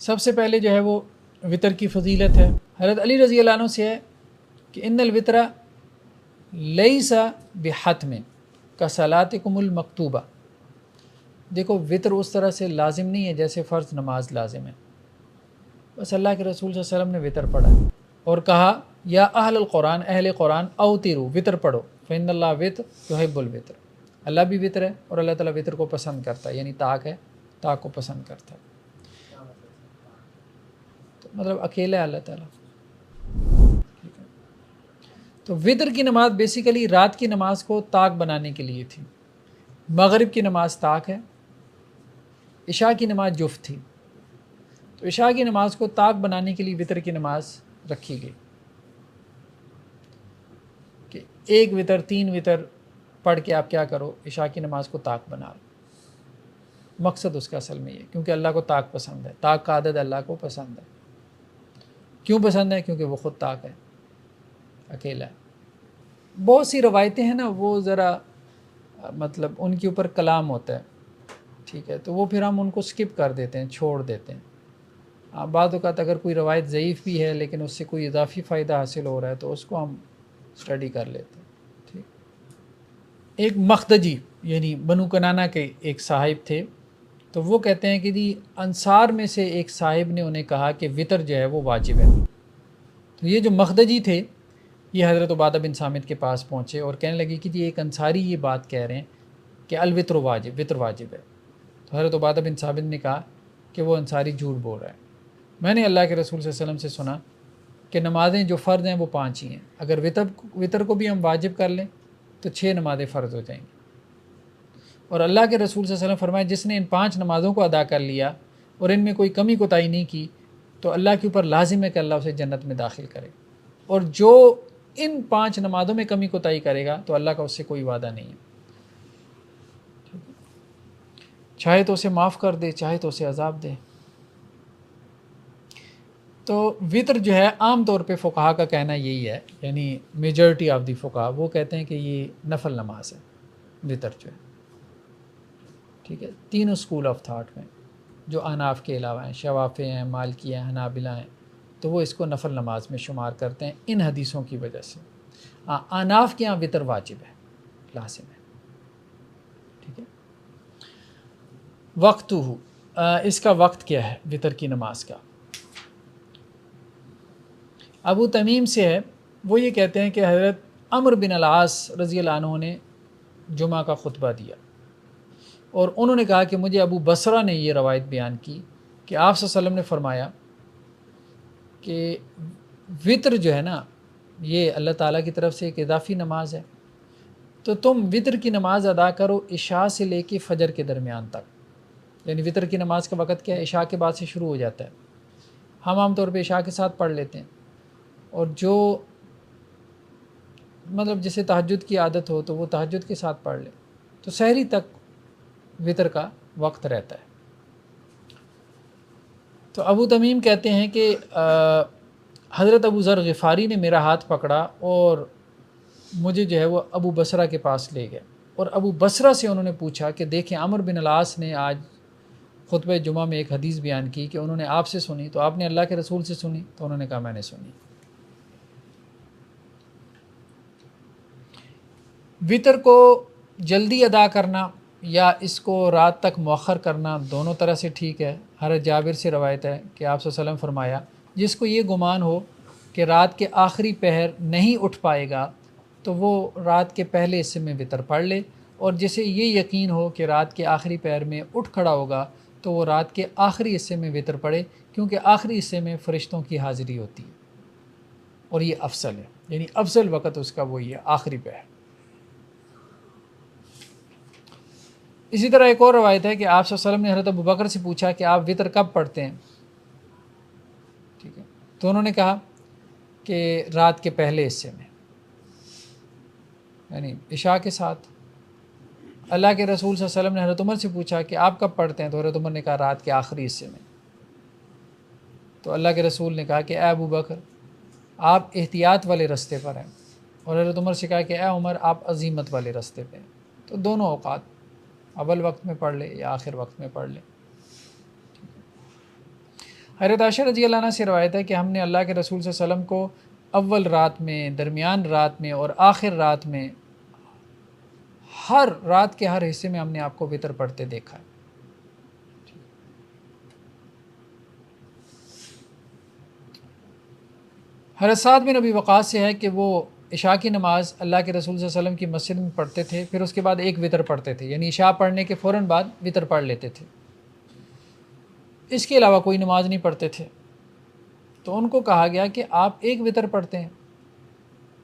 سب سے پہلے جو ہے وہ وطر کی فضیلت ہے۔ حضرت علی رضی اللہ عنہ سے ہے کہ ان الوطر لیس بحتم کصلاتکم المکتوبہ۔ دیکھو وطر اس طرح سے لازم نہیں ہے جیسے فرض نماز لازم ہے، بس اللہ کے رسول صلی اللہ علیہ وسلم نے وطر پڑھا اور کہا یا اہل القرآن، اہل قرآن اوتروا، وطر پڑھو، فإن اللہ وطر یحب الوطر، اللہ بھی وطر ہے اور اللہ تعالیٰ وطر کو پسند کرتا ہے، یعنی طاق ہے، طاق کو پسند کرتا ہے، تو مطلب اکیلا ہے اللہ تعالیٰ۔ تو وطر کی نماز بیسیکلی رات کی نماز کو طاق بنانے کے لیے تھی۔ مغرب کی نماز طاق ہے، عشاء کی نماز جفت تھی، تو عشاء کی نماز کو طاق بنانے کے لیے وطر کی نماز رکھی گئی کہ ایک وطر 3 وطر پڑھ کے آپ کیا کرو، عشاء کی نماز کو طاق بنا لو۔ مقصد اس کا اصل میں یہ، کیونکہ اللہ کو طاق پسند ہے، طاق کا عدد اللہ کو پسند ہے۔ کیوں پسند ہے؟ کیونکہ وہ خود طاق ہے، اکیلا ہے۔ بہت سی روایتیں ہیں نا، وہ ذرا مطلب ان کے اوپر کلام ہوتا ہے، ٹھیک ہے، تو وہ پھر ہم ان کو سکپ کر دیتے ہیں، چھوڑ دیتے ہیں۔ بعض اوقات اگر کوئی روایت ضعیف بھی ہے لیکن اس سے کوئی اضافی فائدہ حاصل ہو رہا ہے تو اس کو ہم اسٹڈی کر لیتے ہیں، ٹھیک۔ ایک مخدجی یعنی بنو کنانہ کے ایک صاحب تھے، تو وہ کہتے ہیں کہ جی انصار میں سے ایک صاحب نے انہیں کہا کہ وطر جو ہے وہ واجب ہے۔ تو یہ جو مخدجی تھے یہ حضرت عبادہ بن صامت کے پاس پہنچے اور کہنے لگے کہ جی ایک انصاری یہ بات کہہ رہے ہیں کہ الوطر واجب، وطر واجب ہے۔ تو حضرت عبادہ بن صامت نے کہا کہ وہ انصاری جھوٹ بول رہا ہے، میں نے اللہ کے رسول صلی اللہ علیہ وسلم سے سنا کہ نمازیں جو فرض ہیں وہ 5 ہی ہیں، اگر وطر کو بھی ہم واجب کر لیں تو 6 نمازیں فرض ہو جائیں گی، اور اللہ کے رسول صلی اللہ علیہ وسلم فرمایا جس نے ان 5 نمازوں کو ادا کر لیا اور ان میں کوئی کمی کوتاہی نہیں کی تو اللہ کے اوپر لازم ہے کہ اللہ اسے جنت میں داخل کرے، اور جو ان 5 نمازوں میں کمی کوتاہی کرے گا تو اللہ کا اس سے کوئی وعدہ نہیں ہے، چاہے تو اسے معاف کر دے، چاہے تو اسے عذاب دے۔ تو وطر جو ہے عام طور پہ فقہا کا کہنا یہی ہے، یعنی میجورٹی آف دی فقہا وہ کہتے ہیں کہ یہ نفل نماز ہے وطر جو ہے، ٹھیک ہے۔ تینوں اسکول آف تھاٹ میں جو احناف کے علاوہ ہیں، شوافی ہیں، مالکی ہیں، حنابلہ ہیں، تو وہ اس کو نفل نماز میں شمار کرتے ہیں ان حدیثوں کی وجہ سے۔ احناف کے ہاں وطر واجب ہے، لازم ہے، ٹھیک ہے۔ اس کا وقت کیا ہے وطر کی نماز کا؟ ابو تمیم سے ہے، وہ یہ کہتے ہیں کہ حضرت عمرو بن العاص رضی اللہ عنہ نے جمعہ کا خطبہ دیا اور انہوں نے کہا کہ مجھے ابو بصرہ نے یہ روایت بیان کی کہ آپ صلی اللہ علیہ وسلم نے فرمایا کہ وطر جو ہے نا یہ اللہ تعالیٰ کی طرف سے ایک اضافی نماز ہے، تو تم وطر کی نماز ادا کرو عشاء سے لے کے فجر کے درمیان تک، یعنی وطر کی نماز کا وقت کیا ہے؟ عشاء کے بعد سے شروع ہو جاتا ہے، ہم عام طور پہ عشاء کے ساتھ پڑھ لیتے ہیں، اور جو مطلب جسے تہجد کی عادت ہو تو وہ تہجد کے ساتھ پڑھ لے، تو سحری تک وطر کا وقت رہتا ہے۔ تو ابو تمیم کہتے ہیں کہ حضرت ابو ذر غفاری نے میرا ہاتھ پکڑا اور مجھے جو ہے وہ ابو بصرہ کے پاس لے گئے، اور ابو بصرہ سے انہوں نے پوچھا کہ دیکھیں عمرو بن العاص نے آج خطبہ جمعہ میں ایک حدیث بیان کی کہ انہوں نے آپ سے سنی، تو آپ نے اللہ کے رسول سے سنی؟ تو انہوں نے کہا میں نے سنی۔ وطر کو جلدی ادا کرنا یا اس کو رات تک مؤخر کرنا دونوں طرح سے ٹھیک ہے۔ حضرت جابر سے روایت ہے کہ آپ صلی اللہ علیہ وسلم فرمایا جس کو یہ گمان ہو کہ رات کے آخری پہر نہیں اٹھ پائے گا تو وہ رات کے پہلے حصے میں وطر پڑھ لے، اور جسے یہ یقین ہو کہ رات کے آخری پہر میں اٹھ کھڑا ہوگا تو وہ رات کے آخری حصے میں وطر پڑھے، کیونکہ آخری حصے میں فرشتوں کی حاضری ہوتی ہے اور یہ افضل ہے، یعنی افضل وقت اس کا وہی ہے آخری پہر۔ اسی طرح ایک اور روایت ہے کہ آپ صلی اللہ علیہ وسلم نے حضرت ابو بکر سے پوچھا کہ آپ وطر کب پڑھتے ہیں، ٹھیک ہے، تو انہوں نے کہا کہ رات کے پہلے حصے میں، یعنی عشاء کے ساتھ۔ اللہ کے رسول صلی اللہ علیہ وسلم نے حضرت عمر سے پوچھا کہ آپ کب پڑھتے ہیں، تو حضرت عمر نے کہا رات کے آخری حصے میں۔ تو اللہ کے رسول نے کہا کہ اے ابو بکر آپ احتیاط والے رستے پر ہیں، اور حضرت عمر سے کہا کہ اے عمر آپ عزیمت والے رستے پہ ہیں۔ تو دونوں اوقات اول وقت میں پڑھ لے یا آخر وقت میں پڑھ لے۔ حضرت عائشہ رضی اللہ عنہ سے روایت ہے کہ ہم نے اللہ کے رسول صلی اللہ علیہ وسلم کو اول رات میں، درمیان رات میں اور آخر رات میں، ہر رات کے ہر حصے میں ہم نے آپ کو وطر پڑھتے دیکھا ہے۔ حضرت سعد بن ابی وقاص سے ہے کہ وہ عشاء کی نماز اللہ کے رسول صلی اللہ علیہ وسلم کی مسجد میں پڑھتے تھے، پھر اس کے بعد ایک وطر پڑھتے تھے، یعنی عشاء پڑھنے کے فوراً بعد وطر پڑھ لیتے تھے، اس کے علاوہ کوئی نماز نہیں پڑھتے تھے۔ تو ان کو کہا گیا کہ آپ ایک وطر پڑھتے ہیں،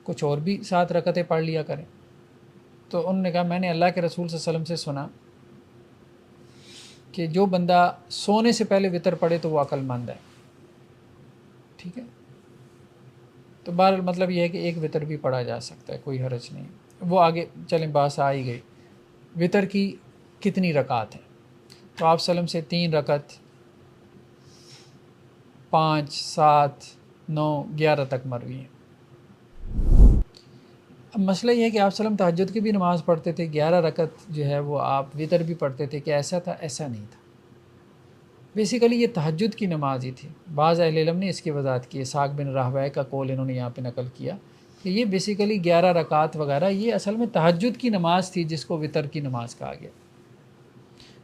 کچھ اور بھی 7 رکعتیں پڑھ لیا کریں۔ تو انہوں نے کہا میں نے اللہ کے رسول صلی اللہ علیہ وسلم سے سنا کہ جو بندہ سونے سے پہلے وطر پڑھے تو وہ عقل مند ہے، ٹھیک ہے۔ تو بہرحال مطلب یہ ہے کہ ایک وطر بھی پڑھا جا سکتا ہے، کوئی حرج نہیں۔ وہ آگے چلیں، بات آ ہی گئی وطر کی کتنی رکعت ہیں، تو آپ وسلم سے 3 رکعت، 5، 7، 9، 11 تک مروی ہیں۔ اب مسئلہ یہ ہے کہ آپ وسلم تہجد کی بھی نماز پڑھتے تھے، 11 رکعت جو ہے وہ آپ وطر بھی پڑھتے تھے، کہ ایسا تھا؟ ایسا نہیں تھا۔ بیسیکلی یہ تہجد کی نماز ہی تھی۔ بعض اہل علم نے اس کی وضاحت کی ہے، اسحاق بن راہویہ کا قول انہوں نے یہاں پہ نقل کیا کہ یہ بیسیکلی 11 رکعت وغیرہ یہ اصل میں تہجد کی نماز تھی، جس کو وطر کی نماز کہا گیا۔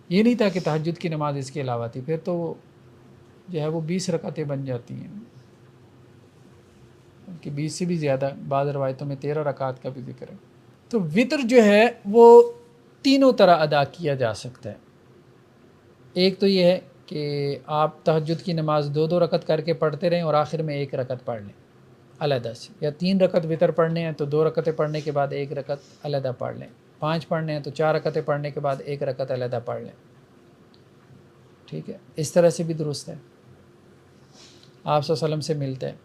یہ نہیں تھا کہ تہجد کی نماز اس کے علاوہ تھی، پھر تو جو ہے وہ 20 رکعتیں بن جاتی ہیں، کہ 20 سے بھی زیادہ، بعض روایتوں میں 13 رکعت کا بھی ذکر ہے۔ تو وطر جو ہے وہ تینوں طرح ادا کیا جا سکتا ہے۔ ایک تو یہ ہے کہ آپ تہجد کی نماز 2 رکعت کر کے پڑھتے رہیں اور آخر میں 1 رکعت پڑھ لیں علیحدہ سے، یا 3 رکعت وطر پڑھنے ہیں تو 2 رکعتیں پڑھنے کے بعد 1 رکعت علیحدہ پڑھ لیں، 5 پڑھنے ہیں تو 4 رکعتیں پڑھنے کے بعد 1 رکعت علیحدہ پڑھ لیں، ٹھیک ہے۔ اس طرح سے بھی درست ہے، آپ صلی اللہ علیہ وسلم سے ملتا ہے۔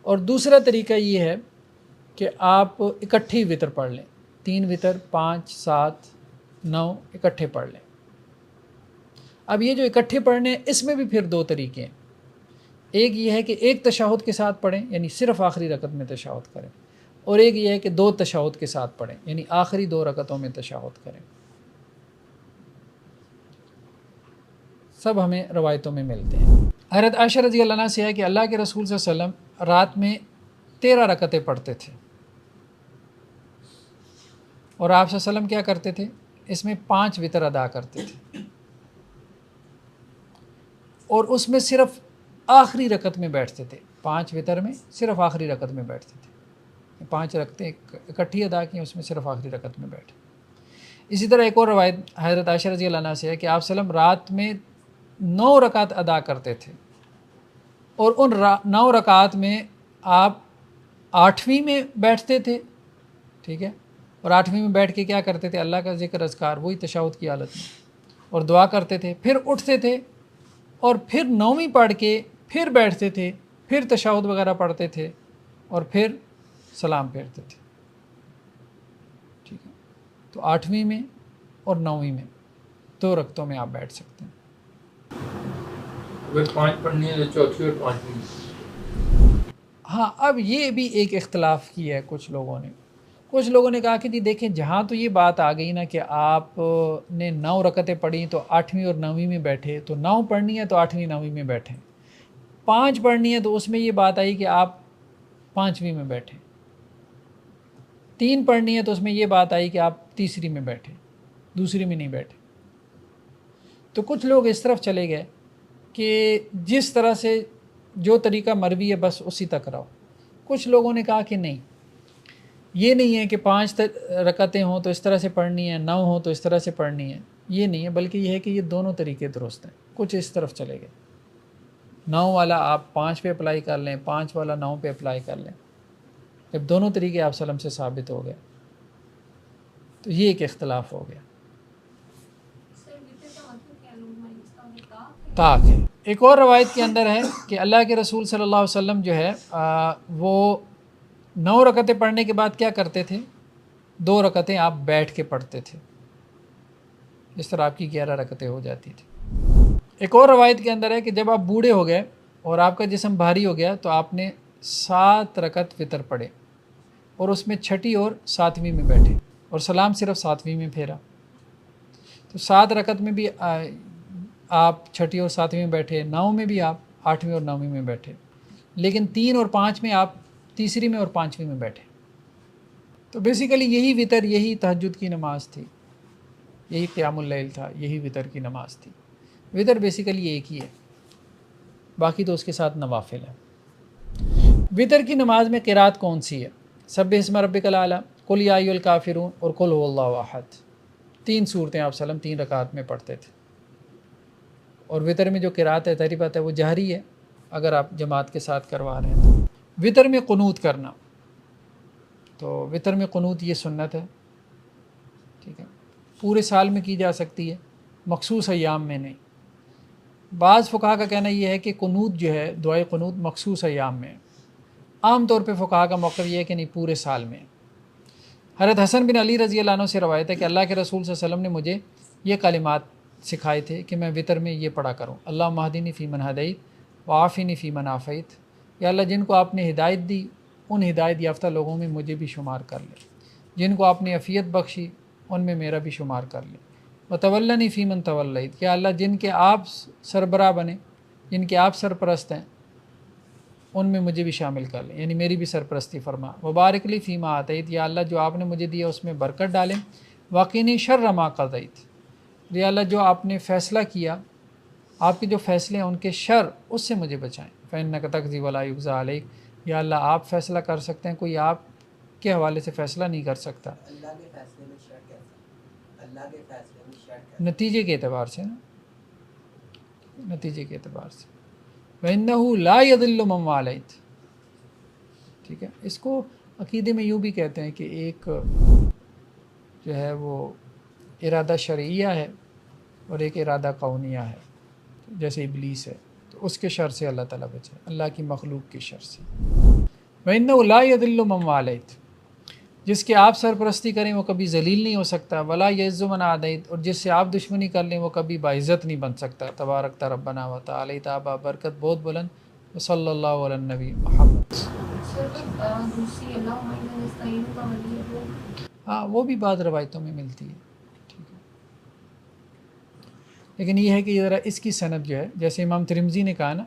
اور دوسرا طریقہ یہ ہے کہ آپ اکٹھے وطر پڑھ لیں، 3 وطر، 5، 7، 9 اکٹھے پڑھ لیں۔ اب یہ جو اکٹھے پڑھنے ہیں اس میں بھی پھر 2 طریقے ہیں۔ ایک یہ ہے کہ ایک تشہد کے ساتھ پڑھیں، یعنی صرف آخری رکعت میں تشہد کریں، اور ایک یہ ہے کہ 2 تشہد کے ساتھ پڑھیں، یعنی آخری 2 رکعتوں میں تشہد کریں۔ سب ہمیں روایتوں میں ملتے ہیں۔ حضرت عائشہ رضی اللہ عنہ سے ہے کہ اللہ کے رسول صلی اللہ علیہ وسلم رات میں 13 رکعتیں پڑھتے تھے، اور آپ صلی اللہ علیہ وسلم کیا کرتے تھے؟ اس میں 5 وطر ادا کرتے تھے، اور اس میں صرف آخری رکعت میں بیٹھتے تھے۔ 5 وطر میں صرف آخری رکعت میں بیٹھتے تھے، 5 رکعتیں اکٹھی ادا کی، اس میں صرف آخری رکعت میں بیٹھے۔ اسی طرح ایک اور روایت حضرت عائشہ رضی اللہ عنہ سے ہے کہ آپ صلی اللہ علیہ وسلم رات میں 9 رکعت ادا کرتے تھے، اور ان 9 رکعت میں آپ 8ویں میں بیٹھتے تھے، ٹھیک ہے، اور 8ویں میں بیٹھ کے کیا کرتے تھے؟ اللہ کا ذکر اذکار، وہی تشہد کی حالت میں، اور دعا کرتے تھے، پھر اٹھتے تھے اور پھر 9ویں پڑھ کے پھر بیٹھتے تھے، پھر تشہد وغیرہ پڑھتے تھے، اور پھر سلام پھیرتے تھے، ٹھیک ہے۔ تو 8ویں میں اور 9ویں میں 2 رکعتوں میں آپ بیٹھ سکتے ہیں۔ اگر 5 پڑھنی ہے تو 4تھی اور 5ویں۔ ہاں، اب یہ بھی ایک اختلاف کیا ہے کچھ لوگوں نے کہا کہ جی دیکھیں، جہاں تو یہ بات آ گئی نا کہ آپ نے 9 رکعتیں پڑھی تو 8ویں اور 9ویں میں بیٹھے، تو 9 پڑھنی ہے تو 8ویں 9ویں میں بیٹھیں، 5 پڑھنی ہے تو اس میں یہ بات آئی کہ آپ 5ویں میں بیٹھیں، 3 پڑھنی ہے تو اس میں یہ بات آئی کہ آپ تیسری میں بیٹھیں، دوسری میں نہیں بیٹھے۔ تو کچھ لوگ اس طرف چلے گئے کہ جس طرح سے جو طریقہ مروی ہے بس اسی تک رہو۔ کچھ لوگوں نے کہا کہ نہیں، یہ نہیں ہے کہ 5 رکعتیں ہوں تو اس طرح سے پڑھنی ہے، 9 ہوں تو اس طرح سے پڑھنی ہے، یہ نہیں ہے، بلکہ یہ ہے کہ یہ دونوں طریقے درست ہیں۔ کچھ اس طرف چلے گئے، 9 والا آپ 5 پہ اپلائی کر لیں، 5 والا 9 پہ اپلائی کر لیں۔ جب دونوں طریقے آپ وسلم سے ثابت ہو گئے تو یہ ایک اختلاف ہو گیا۔ طاق ہے۔ ایک اور روایت کے اندر ہے کہ اللہ کے رسول صلی اللہ علیہ وسلم جو ہے وہ 9 رکعتیں پڑھنے کے بعد کیا کرتے تھے؟ 2 رکعتیں آپ بیٹھ کے پڑھتے تھے، اس طرح آپ کی 11 رکعتیں ہو جاتی تھی۔ ایک اور روایت کے اندر ہے کہ جب آپ بوڑھے ہو گئے اور آپ کا جسم بھاری ہو گیا تو آپ نے 7 رکعت وطر پڑھے، اور اس میں 6ٹھی اور 7ویں میں بیٹھے، اور سلام صرف 7ویں میں پھیرا۔ تو 7 رکعت میں بھی آپ 6ٹھی اور 7ویں میں بیٹھے، 9 میں بھی آپ 8ویں اور 9ویں میں بیٹھے، لیکن 3 اور 5 میں آپ تیسری میں اور 5ویں میں بیٹھے۔ تو بیسیکلی یہی وطر، یہی تہجد کی نماز تھی، یہی قیام اللیل تھا، یہی وطر کی نماز تھی۔ وطر بیسیکلی ایک ہی ہے، باقی تو اس کے ساتھ نوافل ہے۔ وطر کی نماز میں قرات کون سی ہے؟ سبح اسم ربک الاعلی، قل یا ایھا الکافرون اور قل هو اللہ احد۔ 3 صورتیں آپ وسلم 3 رکعت میں پڑھتے تھے۔ اور وطر میں جو قرات ہے ظاہری بات ہے وہ جہری ہے اگر آپ جماعت کے ساتھ کروا رہے ہیں تو۔ وطر میں قنوت کرنا، تو وطر میں قنوت یہ سنت ہے، ٹھیک ہے، پورے سال میں کی جا سکتی ہے، مخصوص ایام میں نہیں۔ بعض فقہا کا کہنا یہ ہے کہ قنوت جو ہے، دعائے قنوت مخصوص ایام میں ہے۔ عام طور پہ فقہا کا موقف یہ ہے کہ نہیں، پورے سال میں ہے۔ حضرت حسن بن علی رضی اللہ عنہ سے روایت ہے کہ اللہ کے رسول صلی اللہ علیہ وسلم نے مجھے یہ کلمات سکھائے تھے کہ میں وطر میں یہ پڑھا کروں: اللہم اہدنی فی من ہدیت وعافنی فی من عافیت۔ یا اللہ جن کو آپ نے ہدایت دی ان ہدایت یافتہ لوگوں میں مجھے بھی شمار کر لے، جن کو آپ نے عافیت بخشی ان میں میرا بھی شمار کر لے۔ وتولنی فی من تولیت، یا اللہ جن کے آپ سربراہ بنے، جن کے آپ سرپرست ہیں ان میں مجھے بھی شامل کر لیں، یعنی میری بھی سرپرستی فرما۔ وبارک لی فیما آتیت، یا اللہ جو آپ نے مجھے دیا اس میں برکت ڈالیں۔ وقینی شر ما قضیت، یا اللہ جو آپ نے فیصلہ کیا، آپ کے جو فیصلے ہیں ان کے شر اس سے مجھے بچائیں۔ فإنک تقضی ولا یقضی علیک، یا اللہ آپ فیصلہ کر سکتے ہیں، کوئی آپ کے حوالے سے فیصلہ نہیں کر سکتا۔ اللہ کے فیصلے میں شر کیسا؟ اللہ کے فیصلے میں شر کیسا؟ نتیجے کے اعتبار سے نا، نتیجے کے اعتبار سے۔ وَإِنَّهُ لَا يَضِلُّ مَن وَالَيْتَ، ٹھیک ہے، اس کو عقیدے میں یوں بھی کہتے ہیں کہ ایک جو ہے وہ ارادہ شرعیہ ہے اور ایک ارادہ کونیہ ہے، جیسے ابلیس ہے، تو اس کے شر سے اللہ تعالیٰ بچے، اللہ کی مخلوق کے شر سے۔ وَإِنَّهُ لَا يَضِلُّ مَن وَالَيْتَ، جس کے آپ سرپرستی کریں وہ کبھی ذلیل نہیں ہو سکتا۔ ولا یعز من عادیت، اور جس سے آپ دشمنی کر لیں وہ کبھی باعزت نہیں بن سکتا۔ تبارک ربنا و تعالی تابا، برکت بہت بلند۔ وصلی اللہ علی النبی محمد۔ ہاں وہ بھی بعض روایتوں میں ملتی ہے، ٹھیک ہے، لیکن یہ ہے کہ ذرا اس کی سند جو ہے، جیسے امام ترمذی نے کہا نا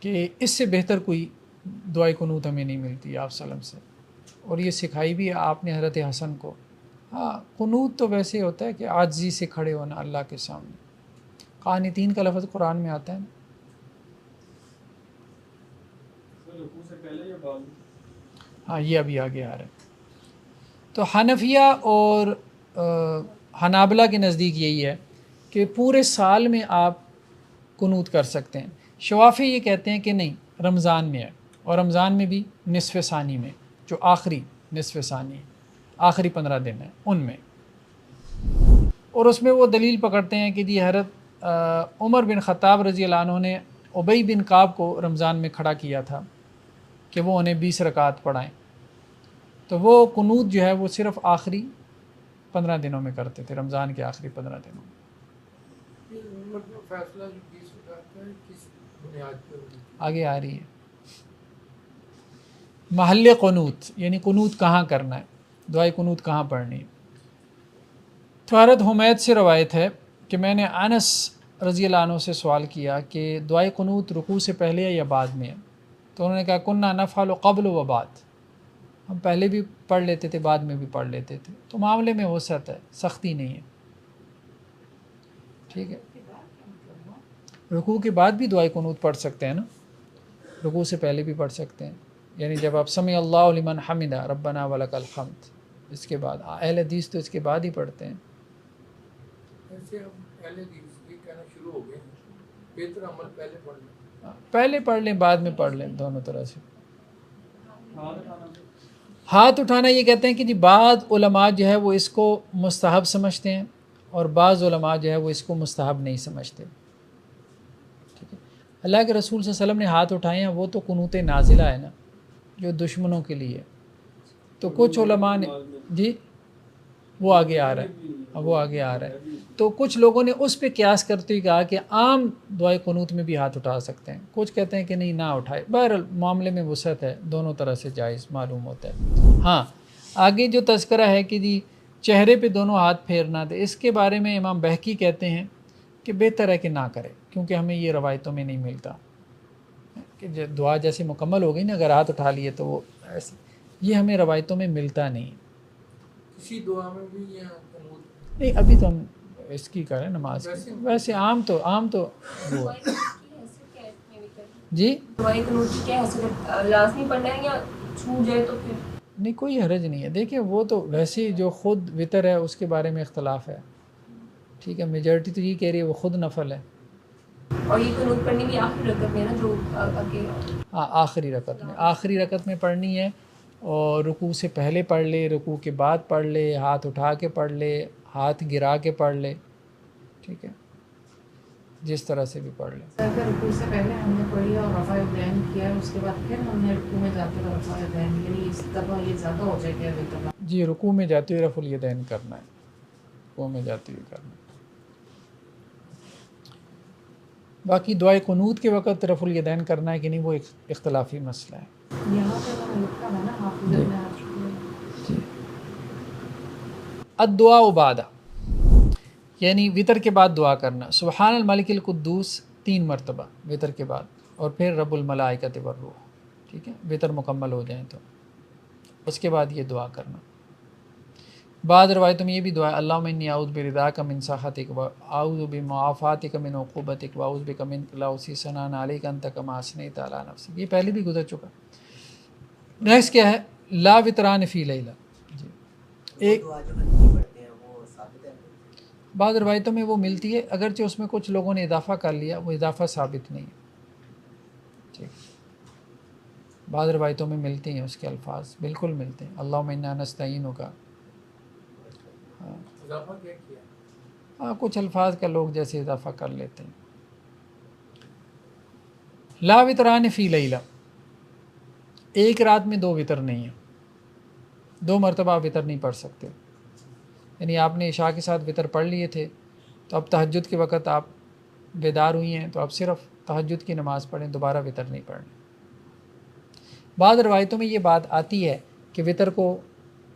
کہ اس سے بہتر کوئی دعائے قنوت ہمیں نہیں ملتی آپ صلی اللہ علیہ وسلم سے، اور یہ سکھائی بھی ہے آپ نے حضرت حسن کو۔ ہاں قنوت تو ویسے ہوتا ہے کہ عاجزی سے کھڑے ہونا اللہ کے سامنے۔ قانتین کا لفظ قرآن میں آتا ہے نا، ہاں یہ ابھی آگے آ رہا ہے۔ تو حنفیہ اور حنابلہ کے نزدیک یہی ہے کہ پورے سال میں آپ قنوت کر سکتے ہیں۔ شوافی یہ کہتے ہیں کہ نہیں، رمضان میں ہے، اور رمضان میں بھی نصف ثانی میں، جو آخری نصف ثانی ہے، آخری 15 دن ہیں ان میں، اور اس میں وہ دلیل پکڑتے ہیں کہ جی حضرت عمر بن خطاب رضی اللہ عنہ نے ابی بن کعب کو رمضان میں کھڑا کیا تھا کہ وہ انہیں 20 رکعت پڑھائیں، تو وہ قنوت جو ہے وہ صرف آخری 15 دنوں میں کرتے تھے، رمضان کے آخری 15 دنوں میں۔ فیصلہ جو 20 رکعت کا ہے کس بنیاد پر ہوئی؟ آگے آ رہی ہے محل قنوت، یعنی قنوت کہاں کرنا ہے، دعائے قنوت کہاں پڑھنی ہے۔ تو حضرت حمید سے روایت ہے کہ میں نے انس رضی اللہ عنہ سے سوال کیا کہ دعائے قنوت رکوع سے پہلے ہے یا بعد میں ہے، تو انہوں نے کہا کننا نفعل قبل و بعد، ہم پہلے بھی پڑھ لیتے تھے بعد میں بھی پڑھ لیتے تھے، تو معاملے میں وسعت ہے، سختی نہیں ہے، ٹھیک ہے۔ رکوع کے بعد بھی دعائے قنوت پڑھ سکتے ہیں نا، رکوع سے پہلے بھی پڑھ سکتے ہیں، یعنی جب آپ سمع اللہ لمن حمدہ ربنا ولک الحمد، اس کے بعد اہل حدیث تو اس کے بعد ہی پڑھتے ہیں۔ ایسے ہم اہل حدیث یہ کہنا شروع ہو گئے بہتر عمل پہلے پڑھ لیں، پہلے پڑھ لیں بعد میں پڑھ لیں، دونوں طرح سے۔ ہاتھ اٹھانا یہ کہتے ہیں کہ جی بعض علماء جو ہے وہ اس کو مستحب سمجھتے ہیں اور بعض علماء جو ہے وہ اس کو مستحب نہیں سمجھتے، ٹھیک ہے۔ اللہ کے رسول صلی اللہ علیہ وسلم نے ہاتھ اٹھائے ہیں، وہ تو قنوت نازلہ ہے نا جو دشمنوں کے لیے، تو کچھ علماء نے جی وہ آگے آ رہا ہے، وہ آگے آ رہا ہے، تو کچھ لوگوں نے اس پہ قیاس کرتے ہوئے کہا کہ عام دعائے قنوت میں بھی ہاتھ اٹھا سکتے ہیں، کچھ کہتے ہیں کہ نہیں نہ اٹھائے، بہرحال معاملے میں وسعت ہے، دونوں طرح سے جائز معلوم ہوتا ہے۔ ہاں آگے جو تذکرہ ہے کہ جی چہرے پہ دونوں ہاتھ پھیرنا تھے، اس کے بارے میں امام بہقی کہتے ہیں کہ بہتر ہے کہ نہ کرے، کیونکہ ہمیں یہ روایتوں میں نہیں ملتا کہ دعا جیسے مکمل ہو گئی نا، اگر ہاتھ اٹھا لیے تو وہ ایسے، یہ ہمیں روایتوں میں ملتا نہیں۔ کسی دعا میں بھی یا قنوت نہیں ابھی تو ہم اس کی کریں نماز کی، ویسے- ویسے عام تو وہ ہے۔ جی دعائیں قنوت کی کیا حیثیت ہے؟ لازمی پڑھنا ہے یا چھوٹ جائے تو پھر؟ نہیں کوئی حرج نہیں ہے، دیکھیں وہ تو ویسے ہی جو خود وطر ہے اس کے بارے میں اختلاف ہے، ٹھیک ہے، میجورٹی تو یہ کہہ رہی ہے وہ خود نفل ہے۔ اور یہ قنوت پڑھنی بھی آخری رکعت میں نا، جو آگے ہاں آخری رکعت میں پڑھنی ہے، اور رکوع سے پہلے پڑھ لے، رکوع کے بعد پڑھ لے، ہاتھ اٹھا کے پڑھ لے، ہاتھ گرا کے پڑھ لے، ٹھیک ہے، جس طرح سے بھی پڑھ لے۔ سر کا رکوع سے پہلے ہم نے پڑھی اور رفع دین کیا، اس کے بعد پھر ہم نے رکوع میں جاتے ہوئے رفع دین، یعنی اس دفعہ یہ زیادہ ہو جائے گا وطر۔ جی رکوع میں جاتے ہوئے رفع الیدین کرنا ہے، رکوع میں جاتے ہوئے کرنا ہے۔ باقی دعائے قنوت کے وقت رفع الیدین کرنا ہے کہ نہیں وہ اختلافی مسئلہ ہے۔ یہاں پہ وہ لکھا ہے نا حافظ ابن عاشور۔ جی الدعاء بعدہ، یعنی وطر کے بعد دعا کرنا، سبحان الملک القدوس 3 مرتبہ وطر کے بعد، اور پھر رب الملائکۃ والروح، ٹھیک ہے، وطر مکمل ہو جائیں تو اس کے بعد یہ دعا کرنا۔ بعض روایتوں میں یہ بھی دعا ہے اللہم انی اعوذ برضاک من سخطک و اعوذ بمعافاتک من عقوبتک و اعوذ بک من لا احصی ثناء علیک انت کما اثنیت علی نفسک، یہ پہلے بھی گزر چکا۔ نیکسٹ کیا ہے؟ لا وطران فی لیلہ، جی ایک دعا جو بندی پڑھتے ہیں وہ ثابت ہے؟ بعض روایتوں میں وہ ملتی ہے، اگرچہ اس میں کچھ لوگوں نے اضافہ کر لیا، وہ اضافہ ثابت نہیں ہے، ٹھیک، بعض روایتوں میں ملتی ہیں اس کے الفاظ، بالکل ملتے ہیں، اللہم انا نستعینک کا، اضافہ کیا کیا؟ ہاں کچھ الفاظ کا لوگ جیسے اضافہ کر لیتے ہیں۔ لا وطران فی لیلہ، ایک رات میں 2 وطر نہیں ہیں، 2 مرتبہ آپ وطر نہیں پڑھ سکتے، یعنی آپ نے عشاء کے ساتھ وطر پڑھ لیے تھے تو اب تہجد کے وقت آپ بیدار ہوئی ہیں تو اب صرف تہجد کی نماز پڑھیں، دوبارہ وطر نہیں پڑھیں۔ بعض روایتوں میں یہ بات آتی ہے کہ وطر کو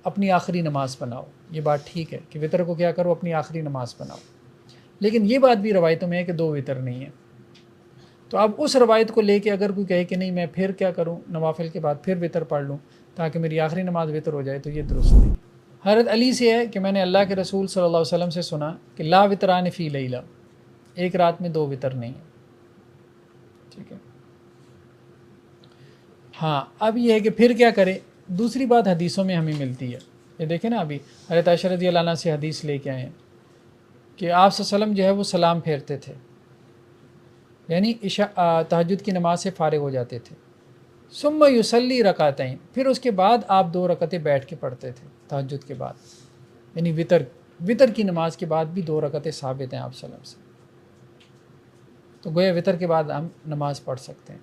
اپنی آخری نماز بناؤ، یہ بات ٹھیک ہے کہ وطر کو کیا کرو اپنی آخری نماز بناؤ، لیکن یہ بات بھی روایتوں میں ہے کہ 2 وطر نہیں ہیں، تو اب اس روایت کو لے کے اگر کوئی کہے کہ نہیں میں پھر کیا کروں، نوافل کے بعد پھر وطر پڑھ لوں تاکہ میری آخری نماز وطر ہو جائے، تو یہ درست نہیں۔ حضرت علی سے ہے کہ میں نے اللہ کے رسول صلی اللہ علیہ وسلم سے سنا کہ لا وطران فی لیلہ، ایک رات میں 2 وطر نہیں ہیں، ٹھیک ہے۔ ہاں اب یہ ہے کہ پھر کیا کرے، دوسری بات حدیثوں میں ہمیں ملتی ہے، یہ دیکھیں نا ابھی حضرت عائشہ رضی اللہ عنہ سے حدیث لے کے آئے ہیں کہ آپ صلی اللہ علیہ وسلم جو ہے وہ سلام پھیرتے تھے، یعنی تہجد کی نماز سے فارغ ہو جاتے تھے، ثم یصلی رکعتین، پھر اس کے بعد آپ 2 رکعتیں بیٹھ کے پڑھتے تھے تہجد کے بعد، یعنی وطر کی نماز کے بعد بھی 2 رکعتیں ثابت ہیں آپ صلی اللہ علیہ وسلم سے، تو گویا وطر کے بعد ہم نماز پڑھ سکتے ہیں۔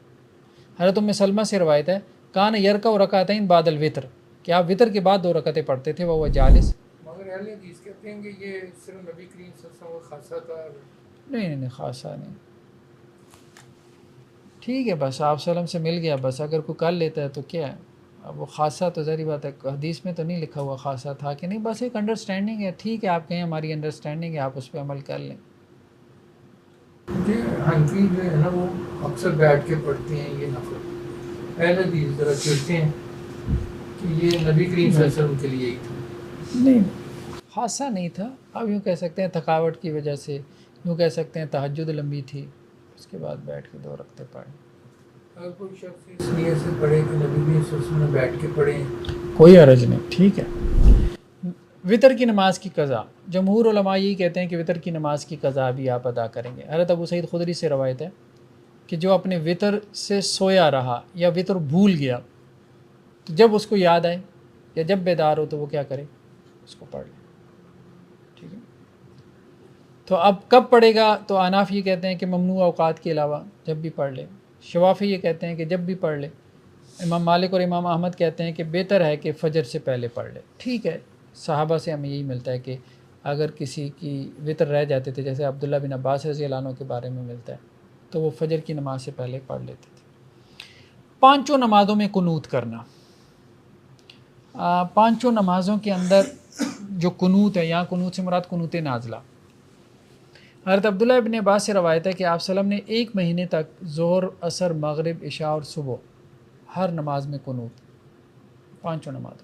حضرت ام سلمہ سے روایت ہے کان یرکع رکعتین بعد الوطر، کہ آپ وطر کے بعد 2 رکعتیں پڑھتے تھے، وہ جالس۔ مگر اہل حدیث کہتے ہیں کہ یہ صرف نبی کریم صلی اللہ علیہ وسلم کا خاصہ تھا۔ نہیں خاصا نہیں، ٹھیک ہے، بس آپ صلی اللہ علیہ وسلم سے مل گیا، بس اگر کوئی کر لیتا ہے تو کیا ہے، اب وہ خاصہ تو ظاہری بات ہے، حدیث میں تو نہیں لکھا ہوا خاصہ تھا کہ نہیں، بس ایک انڈرسٹینڈنگ ہے، ٹھیک ہے آپ کہیں ہماری انڈرسٹینڈنگ ہے، آپ اس پہ عمل کر لیں۔ یہ حنفی جو ہے نا وہ اکثر بیٹھ کے پڑھتے ہیں یہ نفل، اہل حدیث ذرا چڑھتے ہیں کہ یہ نبی کریم صلی اللہ علیہ وسلم کے لیے ہی تھا۔ نہیں خاصہ نہیں تھا، اب یوں کہہ سکتے ہیں تھکاوٹ کی وجہ سے، یوں کہہ سکتے ہیں تہجد لمبی تھی، اس کے بعد بیٹھ کے 2 رکعتیں پڑھیں۔ اگر کوئی شخص اس نیت سے پڑھے کہ نبی کریم صلی اللہ علیہ وسلم نے بیٹھ کے پڑھیں، کوئی حرج نہیں، ٹھیک ہے۔ وطر کی نماز کی قضا، جمہور علماء یہی کہتے ہیں کہ وطر کی نماز کی قضا بھی آپ ادا کریں گے۔ حضرت ابو سعید خدری سے روایت ہے کہ جو اپنے وطر سے سویا رہا یا وطر بھول گیا، تو جب اس کو یاد آئے یا جب بیدار ہو تو وہ کیا کرے، اس کو پڑھ لے، ٹھیک ہے۔ تو اب کب پڑھے گا، تو احناف یہ کہتے ہیں کہ ممنوع اوقات کے علاوہ جب بھی پڑھ لے، شوافی یہ کہتے ہیں کہ جب بھی پڑھ لے، امام مالک اور امام احمد کہتے ہیں کہ بہتر ہے کہ فجر سے پہلے پڑھ لے، ٹھیک ہے۔ صحابہ سے ہمیں یہی ملتا ہے کہ اگر کسی کی وطر رہ جاتے تھے، جیسے عبداللہ بن عباس رضی اللہ عنہ کے بارے میں ملتا ہے، تو وہ فجر کی نماز سے پہلے پڑھ لیتے تھے۔ 5 نمازوں میں قنوت کرنا، 5 نمازوں کے اندر جو قنوت ہے، یہاں قنوت سے مراد قنوت نازلہ، حضرت عبداللہ ابن عباس سے روایت ہے کہ آپ صلی اللہ علیہ وسلم نے 1 مہینے تک ظہر، عصر، مغرب، عشاء اور صبح ہر نماز میں قنوت، 5 نماز۔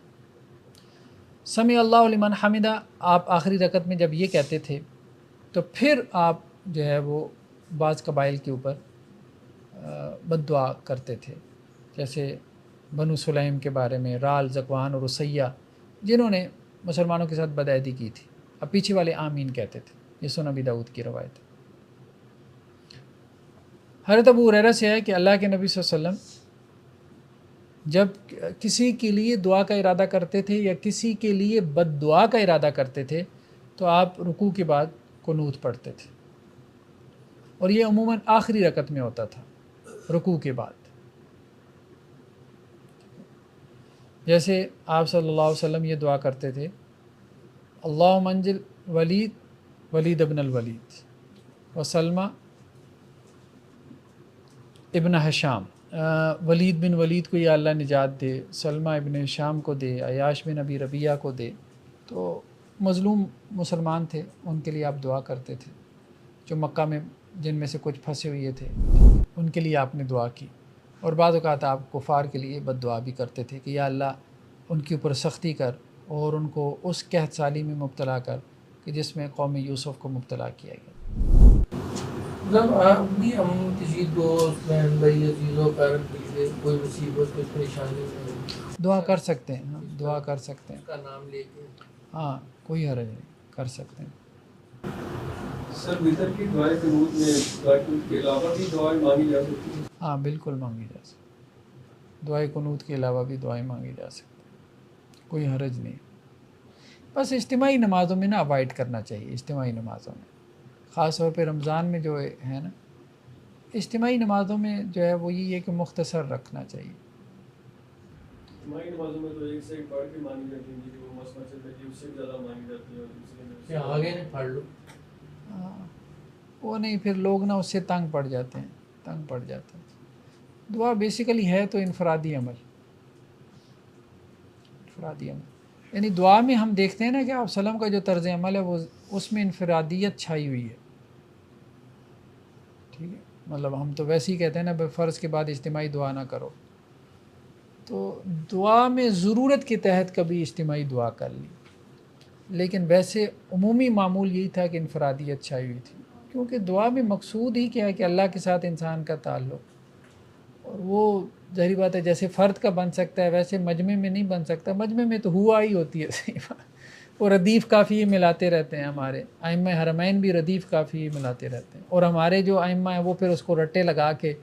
سمیع اللہ لمن حمدہ آپ آخری رکعت میں جب یہ کہتے تھے تو پھر آپ جو ہے وہ بعض قبائل کے اوپر بد دعا کرتے تھے، جیسے بنو سلیم کے بارے میں، رال، زکوان اور رسیہ، جنہوں نے مسلمانوں کے ساتھ بدعہدی کی تھی، اب پیچھے والے آمین کہتے تھے۔ یہ سنن ابی داؤد کی روایت ہے۔ حضرت ابو ہریرہ سے ہے کہ اللہ کے نبی صلی اللہ علیہ وسلم جب کسی کے لیے دعا کا ارادہ کرتے تھے یا کسی کے لیے بد دعا کا ارادہ کرتے تھے تو آپ رکوع کے بعد قنوت پڑھتے تھے، اور یہ عموماً آخری رکعت میں ہوتا تھا، رکوع کے بعد۔ جیسے آپ صلی اللہ علیہ وسلم یہ دعا کرتے تھے، اللہم انجل ولید ابن الولید وسلمہ ابن حشام، ولید بن ولید کو یا اللہ نجات دے، سلمہ ابن حشام کو دے، عیاش بن ابی ربیعہ کو دے۔ تو مظلوم مسلمان تھے، ان کے لیے آپ دعا کرتے تھے، جو مکہ میں جن میں سے کچھ پھنسے ہوئے تھے ان کے لیے آپ نے دعا کی، اور بعض اوقات آپ کفار کے لیے بد دعا بھی کرتے تھے کہ یا اللہ ان کے اوپر سختی کر اور ان کو اس قحط سالی میں مبتلا کر کہ جس میں قوم یوسف کو مبتلا کیا گیا۔ مطلب آپ بھی ہم کسی دوست بہن بھائی عزیزوں پر کوئی مصیبت کوئی پریشانی میں دعا کر سکتے ہیں، ہاں دعا کر سکتے ہیں، اس کا نام لے کے ہاں کوئی حرج نہیں، کر سکتے ہیں۔ سر وطر کی دعائیں قنوت میں دعائیں قنوت کے علاوہ بھی دعائیں مانگی جا سکتی ہیں؟ ہاں بالکل مانگی جا سکتی، دعائیں قنوت کے علاوہ بھی دعائیں مانگی جا سکتی، کوئی حرج نہیں۔ بس اجتماعی نمازوں میں نا اوائڈ کرنا چاہیے، اجتماعی نمازوں میں خاص طور پہ رمضان میں جو ہے نا، اجتماعی نمازوں میں جو ہے وہ یہ ہے کہ مختصر رکھنا چاہیے۔ اجتماعی نمازوں میں تو ایک سے ایک پڑھ کے مانگی جاتی ہیں، جو مسئلہ چلتا ہے کہ اس سے زیادہ مانگی جاتی ہے، اور دوسرے میں کہ آگے نہیں پڑھ لو۔ ہاں وہ نہیں، پھر لوگ نا اس سے تنگ پڑ جاتے ہیں۔ دعا بیسیکلی ہے تو انفرادی عمل، یعنی دعا میں ہم دیکھتے ہیں نا کہ آپ وسلم کا جو طرز عمل ہے وہ اس میں انفرادیت چھائی ہوئی ہے، ٹھیک ہے۔ مطلب ہم تو ویسے ہی کہتے ہیں نا فرض کے بعد اجتماعی دعا نہ کرو، تو دعا میں ضرورت کے تحت کبھی اجتماعی دعا کر لی، لیکن ویسے عمومی معمول یہی تھا کہ انفرادیت چھائی ہوئی تھی، کیونکہ دعا میں مقصود ہی کیا ہے کہ اللہ کے ساتھ انسان کا تعلق، اور وہ ظاہری بات ہے جیسے فرد کا بن سکتا ہے ویسے مجمع میں نہیں بن سکتا، مجمع میں تو ہوا ہی ہوتی ہے صحیح بات، وہ ردیف کافی ملاتے رہتے ہیں، ہمارے ائمہ حرمین بھی ردیف کافی ملاتے رہتے ہیں، اور ہمارے جو ائمہ ہیں وہ پھر اس کو رٹے لگا کے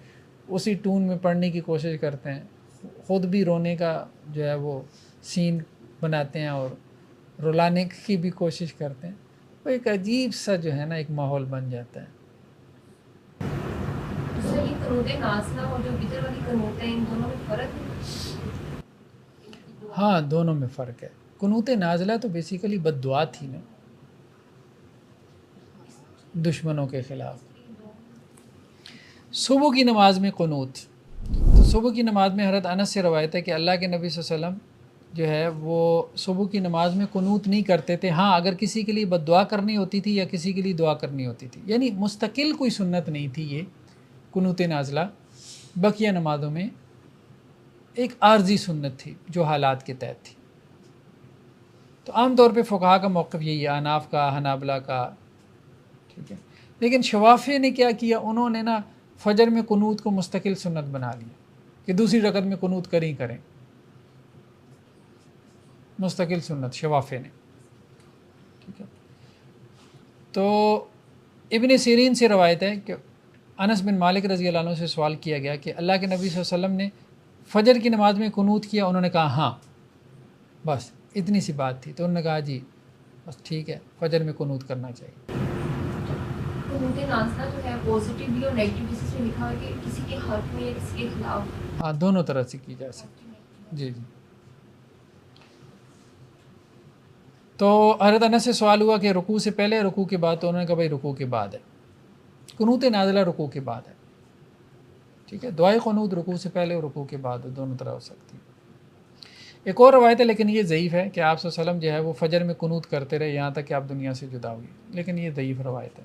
اسی ٹون میں پڑھنے کی کوشش کرتے ہیں، خود بھی رونے کا جو ہے وہ سین بناتے ہیں اور رلانے کی بھی کوشش کرتے ہیں، وہ ایک عجیب سا جو ہے نا ایک ماحول بن جاتا ہے۔ سر یہ قنوت نازلہ اور جو وطر والی قنوت ہیں ان دونوں میں فرق ہے؟ ہاں دونوں میں فرق ہے۔ قنوت نازلہ تو بیسیکلی بد دعا تھی نا دشمنوں کے خلاف۔ صبح کی نماز میں قنوت، تو صبح کی نماز میں حضرت انس سے روایت ہے کہ اللہ کے نبی صلی اللہ علیہ وسلم جو ہے وہ صبح کی نماز میں قنوت نہیں کرتے تھے، ہاں اگر کسی کے لیے بد دعا کرنی ہوتی تھی یا کسی کے لیے دعا کرنی ہوتی تھی، یعنی مستقل کوئی سنت نہیں تھی یہ قنوت نازلہ، بقیہ نمازوں میں ایک عارضی سنت تھی جو حالات کے تحت تھی۔ تو عام طور پہ فقہا کا موقف یہی ہے، احناف کا، حنابلہ کا، ٹھیک ہے۔ لیکن شوافی نے کیا کیا، انہوں نے نا فجر میں قنوت کو مستقل سنت بنا لیا کہ دوسری رکعت میں قنوت کریں، مستقل سنت شوافی نے، ٹھیک ہے۔ تو ابن سیرین سے روایت ہے کہ انس بن مالک رضی اللہ عنہ سے سوال کیا گیا کہ اللہ کے نبی صلی اللہ علیہ وسلم نے فجر کی نماز میں قنوت کیا، انہوں نے کہا ہاں، بس اتنی سی بات تھی، تو انہوں نے کہا جی بس ٹھیک ہے، فجر میں قنوت کرنا چاہیے۔ قنوت نازلہ جو ہے پازیٹیو بھی اور نیگیٹو بیسس میں لکھا ہے کہ کسی کے حق میں یا کسی کے خلاف، ہاں دونوں طرح سے کی جا سکتی، جی۔ تو حضرت انس سے سوال ہوا کہ رکوع سے پہلے رکوع کے بعد، تو انہوں نے کہا بھائی رکوع کے بعد ہے، قنوت نازلہ رکوع کے بعد ہے، ٹھیک ہے۔ دعائے قنوت رکوع سے پہلے اور رکوع کے بعد دونوں طرح ہو سکتی ہے۔ ایک اور روایت ہے لیکن یہ ضعیف ہے کہ آپ صلی اللہ علیہ وسلم جو ہے وہ فجر میں قنوت کرتے رہے یہاں تک کہ آپ دنیا سے جدا ہوئے، لیکن یہ ضعیف روایت ہے،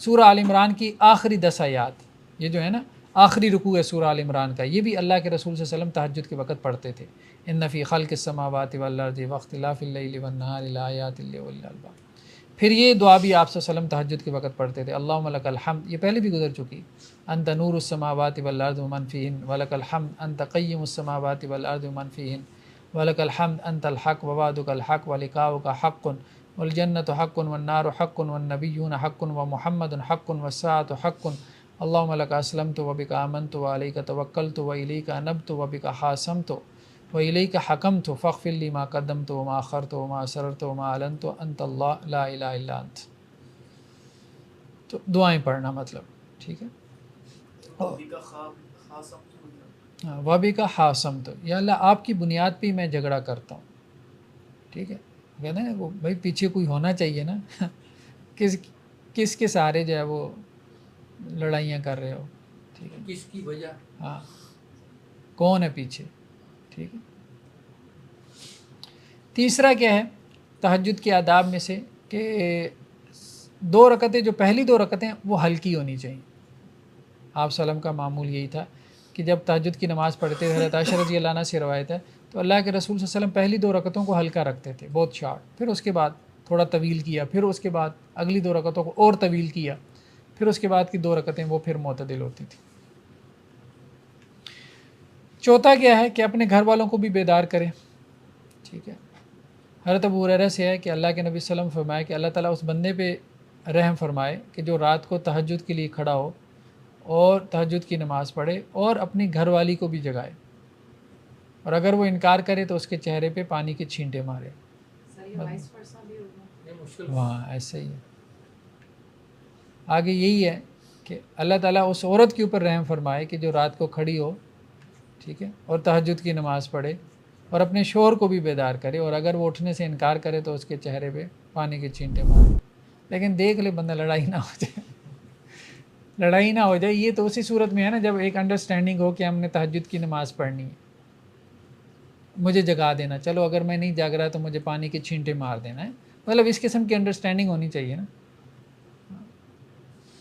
سورہ آل عمران کی آخری 10 آیات، یہ جو ہے نا آخری رکوع ہے سورہ آل عمران کا، یہ بھی اللہ کے رسول صلی اللہ علیہ وسلم تہجد کے وقت پڑھتے تھے۔ ان فی خلق السماوات والارض واختلاف اللیل والنہار لآیات لأولی الالباب۔ پھر یہ دعا بھی آپ صلی اللہ علیہ وسلم تہجد کے وقت پڑھتے تھے، اللہم لک الحمد، یہ پہلے بھی گزر چکی، انت نور السماوات والارض ومن فیہن ولک الحمد انت قیم السماوات والارض ومن فیہن ولک الحمد انت الحق ووعدک الحق ولقاؤک حق والجنۃ حق والنار حق والنبیون حق ومحمد حق والساعۃ حق اللہم لک اسلمت وبک آمنت وعلیک توکلت والیک انبت وبک حاصمت وإلیک حکمت فاغفر لی ما قدمت وما اخرت وما اسررت وما اعلنت انت اللہ لا الہ الا انت۔ تو دعائیں پڑھنا مطلب ٹھیک ہے۔ وبی کا حاصمت، یا اللہ آپ کی بنیاد پہ ہی میں جھگڑا کرتا ہوں، ٹھیک ہے۔ کہتے ہیں وہ بھائی پیچھے کوئی ہونا چاہیے نا، کس کے سہارے جو ہے وہ لڑائیاں کر رہے ہو، ٹھیک ہے، کس کی وجہ؟ ہاں کون ہے پیچھے، ٹھیک ہے۔ تیسرا کیا ہے تہجد کے آداب میں سے کہ 2 رکعتیں، جو پہلی 2 رکعتیں وہ ہلکی ہونی چاہیے۔ آپ صلی اللہ علیہ وسلم کا معمول یہی تھا کہ جب تہجد کی نماز پڑھتے تھے، حضرت عائشہ رضی اللہ عنہ سے روایت ہے، تو اللہ کے رسول صلی اللہ علیہ وسلم پہلی 2 رکعتوں کو ہلکا رکھتے تھے، بہت شارٹ، پھر اس کے بعد تھوڑا طویل کیا، پھر اس کے بعد اگلی 2 رکعتوں کو اور طویل کیا، پھر اس کے بعد کی 2 رکعتیں وہ پھر معتدل ہوتی تھیں۔ چوتھا کیا ہے کہ اپنے گھر والوں کو بھی بیدار کرے، ٹھیک ہے۔ حضرت ابو ہریرہ سے ہے کہ اللہ کے نبی صلی اللہ علیہ وسلم فرمائے کہ اللہ تعالیٰ اس بندے پہ رحم فرمائے کہ جو رات کو تہجد کے لیے کھڑا ہو اور تہجد کی نماز پڑھے اور اپنی گھر والی کو بھی جگائے، اور اگر وہ انکار کرے تو اس کے چہرے پہ پانی کے چھینٹے مارے۔ سر یہ وائس ورسا بھی ہوگا؟ یہ مشکل وہاں ایسے ہی ہے۔ آگے یہی ہے کہ اللہ تعالیٰ اس عورت کے اوپر رحم فرمائے کہ جو رات کو کھڑی ہو، ٹھیک ہے، اور تہجد کی نماز پڑھے اور اپنے شوہر کو بھی بیدار کرے، اور اگر وہ اٹھنے سے انکار کرے تو اس کے چہرے پہ پانی کے چھینٹے مارے۔ لیکن دیکھ لے بندہ لڑائی نہ ہو جائے، لڑائی نہ ہو جائے۔ یہ تو اسی صورت میں ہے نا جب ایک انڈرسٹینڈنگ ہو کہ ہم نے تہجد کی نماز پڑھنی ہے، مجھے جگا دینا، چلو اگر میں نہیں جاگ رہا تو مجھے پانی کے چھینٹے مار دینا ہے، مطلب اس قسم کی انڈرسٹینڈنگ ہونی چاہیے نا۔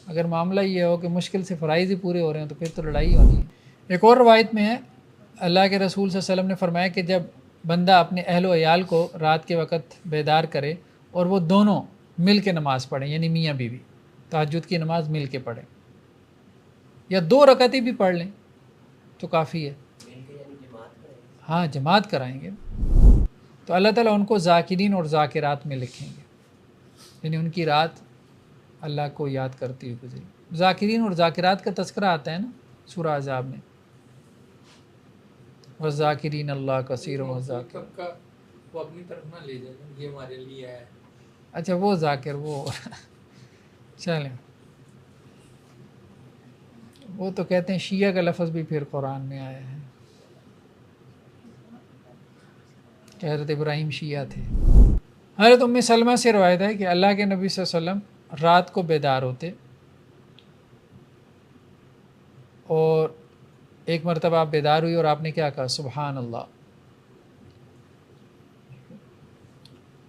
اگر معاملہ یہ ہو کہ مشکل سے فرائض ہی پورے ہو رہے ہیں تو پھر تو لڑائی ہونی ہے۔ ایک اور روایت میں ہے اللہ کے رسول صلی اللہ علیہ وسلم نے فرمایا کہ جب بندہ اپنے اہل و عیال کو رات کے وقت بیدار کرے اور وہ دونوں مل کے نماز پڑھیں، یعنی میاں بیوی تہجد کی نماز مل کے پڑھیں، یا 2 رکعتیں بھی پڑھ لیں تو کافی ہے۔ مل کے یعنی جماعت کریں؟ ہاں جماعت کرائیں گے تو اللہ تعالیٰ ان کو ذاکرین اور ذاکرات میں لکھیں گے، یعنی ان کی رات اللہ کو یاد کرتی ہوئی گزری۔ ذاکرین اور ذاکرات کا تذکرہ آتا ہے نا سورہ احزاب میں، وَالذَّاكِرِينَ اللَّهَ كَثِيرًا وَالذَّاكِرَاتِ۔ کا وہ اپنی طرف نہ لے جائیں، یہ ہمارے لیے ہے۔ اچھا وہ ذاکر وہ چلیں، وہ تو کہتے ہیں شیعہ کا لفظ بھی پھر قرآن میں آیا ہے کہ حضرت ابراہیم شیعہ تھے۔ حضرت ام سلمہ سے روایت ہے کہ اللہ کے نبی صلی اللہ علیہ وسلم رات کو بیدار ہوتے اور ایک مرتبہ آپ بیدار ہوئی اور آپ نے کیا کہا؟ سبحان اللہ،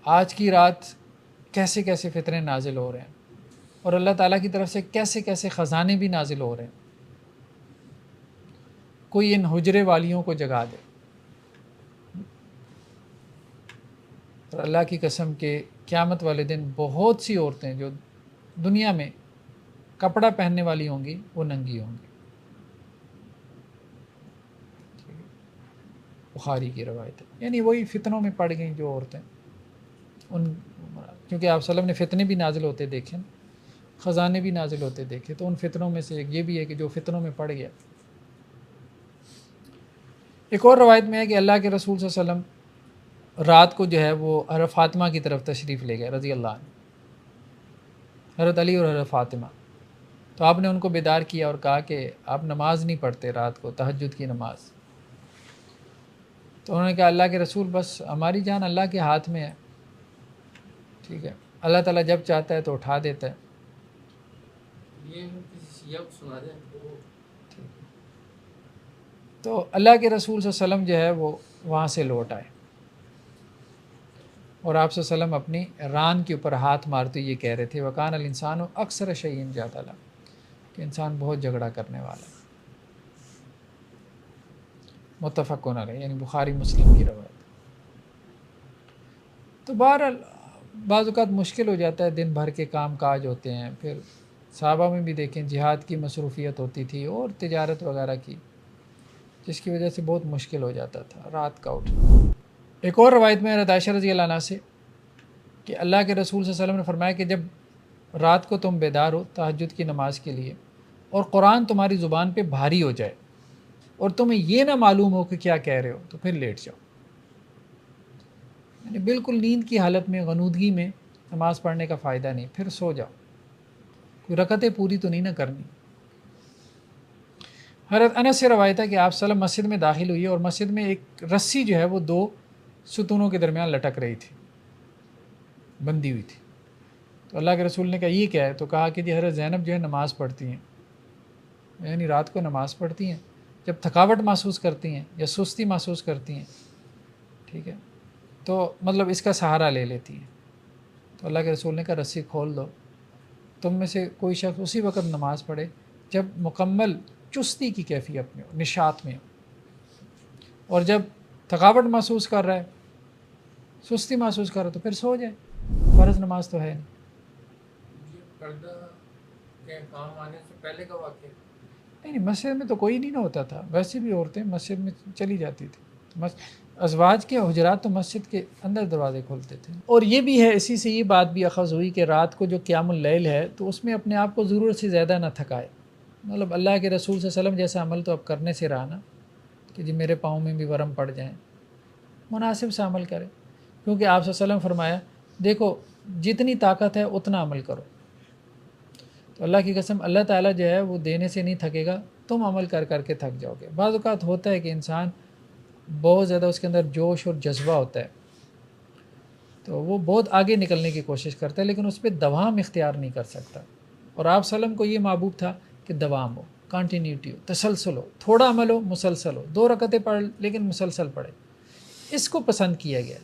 آج کی رات کیسے کیسے فتنے نازل ہو رہے ہیں اور اللہ تعالیٰ کی طرف سے کیسے کیسے خزانے بھی نازل ہو رہے ہیں، کوئی ان حجرے والیوں کو جگا دے۔ اور اللہ کی قسم کہ قیامت والے دن بہت سی عورتیں جو دنیا میں کپڑا پہننے والی ہوں گی وہ ننگی ہوں گی۔ بخاری کی روایت ہے، یعنی وہی فتنوں میں پڑ گئیں جو عورتیں، ان کیونکہ آپ صلی اللہ علیہ وسلم نے فتنے بھی نازل ہوتے دیکھے، خزانے بھی نازل ہوتے دیکھے، تو ان فتنوں میں سے ایک یہ بھی ہے کہ جو فتنوں میں پڑ گیا۔ ایک اور روایت میں ہے کہ اللہ کے رسول صلی اللہ علیہ وسلم رات کو جو ہے وہ حضرت فاطمہ کی طرف تشریف لے گئے رضی اللہ عنہ، حضرت علی اور حضرت فاطمہ، تو آپ نے ان کو بیدار کیا اور کہا کہ آپ نماز نہیں پڑھتے رات کو، تہجد کی نماز۔ تو انہوں نے کہا اللہ کے رسول بس ہماری جان اللہ کے ہاتھ میں ہے، ٹھیک ہے، اللہ تعالیٰ جب چاہتا ہے تو اٹھا دیتا ہے۔ یہ کسی شیعہ کو سنا دیں تو اللہ کے رسول صلی اللہ علیہ وسلم جو ہے وہ وہاں سے لوٹ آئے۔ اور آپ صلی اللہ علیہ وسلم اپنی ران کے اوپر ہاتھ مارتے یہ کہہ رہے تھے وکان الانسان اکثر شیئن جدلا کہ انسان بہت جھگڑا کرنے والا ہے. متفقون علیہ یعنی بخاری مسلم کی روایت. تو بہرحال بعض اوقات مشکل ہو جاتا ہے، دن بھر کے کام کاج ہوتے ہیں. پھر صحابہ میں بھی دیکھیں جہاد کی مصروفیت ہوتی تھی اور تجارت وغیرہ کی، جس کی وجہ سے بہت مشکل ہو جاتا تھا رات کا اٹھنا. ایک اور روایت میں حضرت عائشہ رضی اللہ عنہ سے کہ اللہ کے رسول صلی اللہ علیہ وسلم نے فرمایا کہ جب رات کو تم بیدار ہو تہجد کی نماز کے لیے اور قرآن تمہاری زبان پہ بھاری ہو جائے اور تمہیں یہ نہ معلوم ہو کہ کیا کہہ رہے ہو تو پھر لیٹ جاؤ. یعنی بالکل نیند کی حالت میں غنودگی میں نماز پڑھنے کا فائدہ نہیں، پھر سو جاؤ. کوئی رکعتیں پوری تو نہیں نہ کرنی. حضرت انس سے روایت ہے کہ آپ صلی اللہ علیہ وسلم مسجد میں داخل ہوئی اور مسجد میں ایک رسی جو ہے وہ 2 ستونوں کے درمیان لٹک رہی تھی، بندھی ہوئی تھی. تو اللہ کے رسول نے کہا یہ کیا ہے؟ تو کہا کہ جی حضرت زینب جو ہے نماز پڑھتی ہیں، یعنی رات کو نماز پڑھتی ہیں جب تھکاوٹ محسوس کرتی ہیں یا سستی محسوس کرتی ہیں، ٹھیک ہے، تو مطلب اس کا سہارا لے لیتی ہیں. تو اللہ کے رسول نے کہا رسی کھول دو. تم میں سے کوئی شخص اسی وقت نماز پڑھے جب مکمل چستی کی کیفیت میں ہو، نشاط میں ہو، اور جب تھکاوٹ محسوس کر رہا ہے، سستی محسوس کر رہا ہے تو پھر سو جائے. فرض نماز تو ہے نہیں. یہ پردہ کے کام آنے سے پہلے کا واقعہ ہے؟ نہیں مسجد میں تو کوئی نہیں نہ ہوتا تھا، ویسے بھی عورتیں مسجد میں چلی جاتی تھیں. ازواج کے حجرات تو مسجد کے اندر دروازے کھولتے تھے. اور یہ بھی ہے، اسی سے یہ بات بھی اخذ ہوئی کہ رات کو جو قیام اللیل ہے تو اس میں اپنے آپ کو ضرورت سے زیادہ نہ تھکائے. مطلب اللہ کے رسول صلی اللہ علیہ وسلم جیسا عمل تو اب کرنے سے رہا نا کہ جی میرے پاؤں میں بھی ورم پڑ جائیں. مناسب سے عمل کرے، کیونکہ آپ صلی اللہ علیہ وسلم فرمایا دیکھو جتنی طاقت ہے اتنا عمل کرو. تو اللہ کی قسم اللہ تعالیٰ جو ہے وہ دینے سے نہیں تھکے گا، تم عمل کر کر کے تھک جاؤ گے. بعض اوقات ہوتا ہے کہ انسان بہت زیادہ اس کے اندر جوش اور جذبہ ہوتا ہے تو وہ بہت آگے نکلنے کی کوشش کرتا ہے، لیکن اس پہ دوام اختیار نہیں کر سکتا. اور آپ صلی اللہ علیہ وسلم کو یہ محبوب تھا کہ دوام ہو، کنٹینیوٹی ہو، تسلسل ہو، تھوڑا عمل ہو مسلسل ہو، 2 رکعتیں پڑھ لیکن مسلسل پڑھے. اس کو پسند کیا گیا.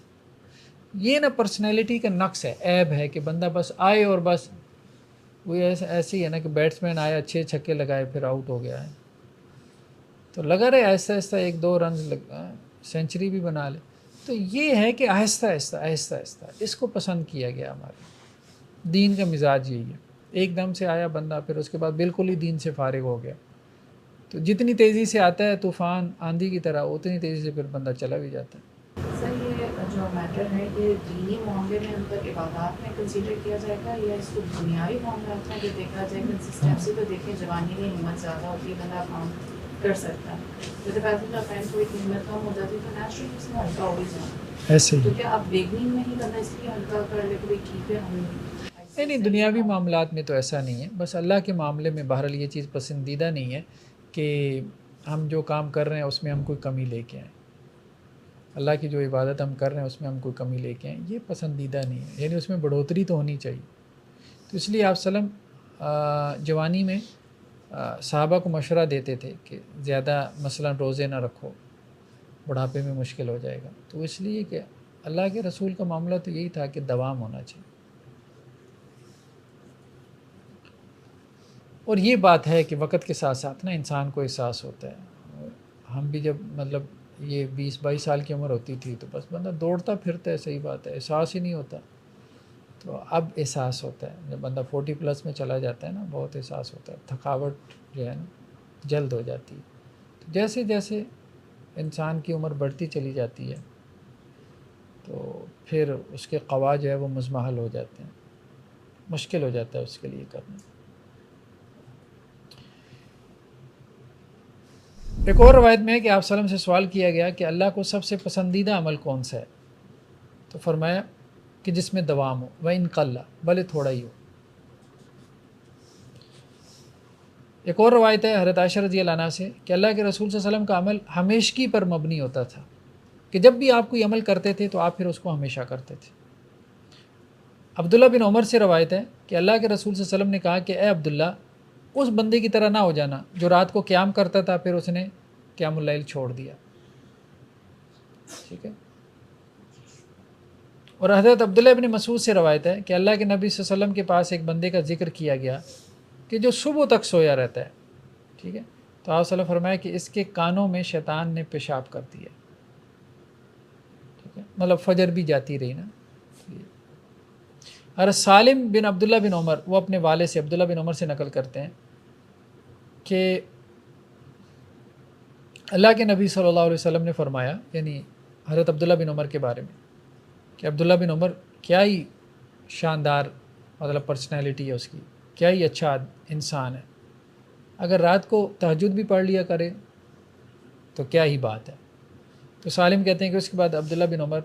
یہ نہ پرسنالٹی کا نقص ہے، عیب ہے کہ بندہ بس آئے اور بس وہ ایسے ہی ہے نا کہ بیٹسمین آیا 6 چھکے لگائے پھر آؤٹ ہو گیا ہے تو لگا رہے آہستہ آہستہ 1-2 رنز سینچری بھی بنا لے. تو یہ ہے کہ آہستہ آہستہ آہستہ آہستہ اس کو پسند کیا گیا. ہمارے دین کا مزاج یہی ہے، ایک دم سے آیا بندہ پھر اس کے بعد بالکل ہی دین سے فارغ ہو گیا. تو جتنی تیزی سے آتا ہے طوفان آندھی کی طرح اتنی تیزی سے پھر بندہ چلا بھی جاتا ہے. سر یہ جو میٹر ہے یہ دینی معاملے میں اندر عبادات میں کنسیڈر کیا جائے گا یا اس کو دنیاوی معاملات میں اگر دیکھا جائے کنسسٹنسی تو دیکھیں جوانی میں ہمت زیادہ ہوتی ہے، بندہ کام کر سکتا ہے. جیسے پیسے کا پین کوئی ہمت کم ہو جاتی ہے تو نیچرلی اس میں ہلکا ہو بھی جاتا ایسے تو ہی کیا آپ بیگننگ میں ہی بندہ اس لیے ہلکا کر لے کوئی ٹھیک ہے ہم نہیں دنیاوی معاملات میں تو ایسا نہیں ہے. بس اللہ کے معاملے میں بہرحال یہ چیز پسندیدہ نہیں ہے کہ ہم جو کام کر رہے ہیں اس میں ہم کوئی کمی لے کے آئیں. اللہ کی جو عبادت ہم کر رہے ہیں اس میں ہم کوئی کمی لے کے آئیں، یہ پسندیدہ نہیں ہے. یعنی اس میں بڑھوتری تو ہونی چاہیے. تو اس لیے آپ صلی اللہ علیہ وسلم جوانی میں صحابہ کو مشورہ دیتے تھے کہ زیادہ مثلا روزے نہ رکھو، بڑھاپے میں مشکل ہو جائے گا. تو اس لیے کہ اللہ کے رسول کا معاملہ تو یہی تھا کہ دوام ہونا چاہیے. اور یہ بات ہے کہ وقت کے ساتھ ساتھ نا انسان کو احساس ہوتا ہے. ہم بھی جب مطلب یہ 20-22 سال کی عمر ہوتی تھی تو بس بندہ دوڑتا پھرتا ہے، صحیح بات ہے، احساس ہی نہیں ہوتا. تو اب احساس ہوتا ہے جب بندہ 40+ میں چلا جاتا ہے نا، بہت احساس ہوتا ہے. تھکاوٹ جو ہے نا جلد ہو جاتی ہے. تو جیسے جیسے انسان کی عمر بڑھتی چلی جاتی ہے تو پھر اس کے قوا جو ہے وہ مزمحل ہو جاتے ہیں، مشکل ہو جاتا ہے اس کے لیے کرنا. ایک اور روایت میں ہے کہ آپ صلی اللہ علیہ وسلم سے سوال کیا گیا کہ اللہ کو سب سے پسندیدہ عمل کون سا ہے؟ تو فرمایا کہ جس میں دوام ہو، وَإِن قَلَّ، بھلے تھوڑا ہی ہو. ایک اور روایت ہے حضرت عائشہ رضی اللہ عنہ سے کہ اللہ کے رسول صلی اللہ علیہ وسلم کا عمل ہمیشگی پر مبنی ہوتا تھا کہ جب بھی آپ کوئی عمل کرتے تھے تو آپ پھر اس کو ہمیشہ کرتے تھے. عبداللہ بن عمر سے روایت ہے کہ اللہ کے رسول صلی اللہ علیہ وسلم نے کہا کہ اے عبداللہ، اس بندے کی طرح نہ ہو جانا جو رات کو قیام کرتا تھا پھر اس نے قیام اللیل چھوڑ دیا. ٹھیک ہے. اور حضرت عبداللہ ابن مسعود سے روایت ہے کہ اللہ کے نبی صلی اللہ علیہ وسلم کے پاس ایک بندے کا ذکر کیا گیا کہ جو صبح تک سویا رہتا ہے، ٹھیک ہے، تو آپ صلی اللہ علیہ وسلم فرمایا کہ اس کے کانوں میں شیطان نے پیشاب کر دیا، ٹھیک ہے، مطلب فجر بھی جاتی رہی نا۔ اور سالم بن عبداللہ بن عمر، وہ اپنے والد سے عبداللہ بن عمر سے نقل کرتے ہیں کہ اللہ کے نبی صلی اللہ علیہ وسلم نے فرمایا، یعنی حضرت عبداللہ بن عمر کے بارے میں، کہ عبداللہ بن عمر کیا ہی شاندار مطلب پرسنالٹی ہے اس کی، کیا ہی اچھا انسان ہے، اگر رات کو تہجد بھی پڑھ لیا کرے تو کیا ہی بات ہے۔ تو سالم کہتے ہیں کہ اس کے بعد عبداللہ بن عمر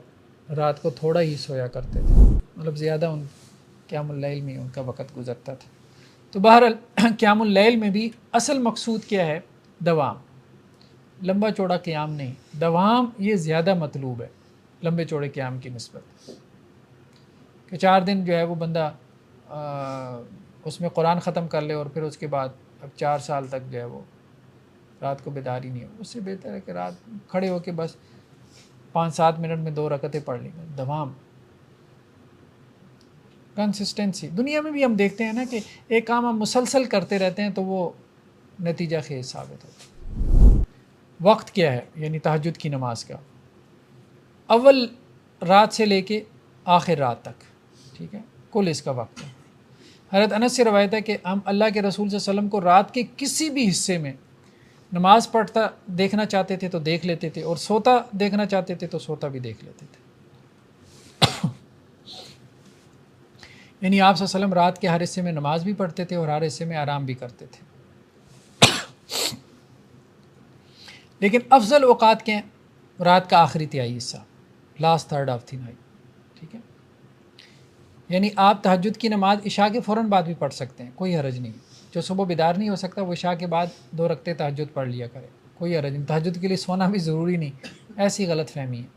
رات کو تھوڑا ہی سویا کرتے تھے، مطلب زیادہ ان قیام اللیل میں ان کا وقت گزرتا تھا۔ تو بہرحال قیام اللیل میں بھی اصل مقصود کیا ہے؟ دوام، لمبا چوڑا قیام نہیں، دوام یہ زیادہ مطلوب ہے لمبے چوڑے قیام کی نسبت، کہ 4 دن جو ہے وہ بندہ اس میں قرآن ختم کر لے اور پھر اس کے بعد اب 4 سال تک جو ہے وہ رات کو بیدار ہی نہیں ہو، اس سے بہتر ہے کہ رات کھڑے ہو کے بس 5-7 منٹ میں 2 رکعتیں پڑھ لیں۔ دوام، کنسسٹنسی، دنیا میں بھی ہم دیکھتے ہیں نا کہ ایک کام ہم مسلسل کرتے رہتے ہیں تو وہ نتیجہ خیز ثابت ہوتا ہے۔ وقت کیا ہے یعنی تہجد کی نماز کا؟ اول رات سے لے کے آخر رات تک، ٹھیک ہے، کل اس کا وقت ہے۔ حضرت انس سے روایت ہے کہ ہم اللہ کے رسول صلی اللہ علیہ وسلم کو رات کے کسی بھی حصے میں نماز پڑھتا دیکھنا چاہتے تھے تو دیکھ لیتے تھے، اور سوتا دیکھنا چاہتے تھے تو سوتا بھی دیکھ لیتے تھے۔ یعنی آپ صلی اللہ علیہ وسلم رات کے ہر حصے میں نماز بھی پڑھتے تھے اور ہر حصے میں آرام بھی کرتے تھے۔ لیکن افضل اوقات کے رات کا آخری تہائی حصہ، last third of the night, ٹھیک ہے، یعنی آپ تہجد کی نماز عشاء کے فوراً بعد بھی پڑھ سکتے ہیں، کوئی حرج نہیں۔ جو صبح بیدار نہیں ہو سکتا وہ عشاء کے بعد 2 رکعتیں تہجد پڑھ لیا کرے، کوئی حرج نہیں، تہجد کے لیے سونا بھی ضروری نہیں، ایسی غلط فہمی ہے۔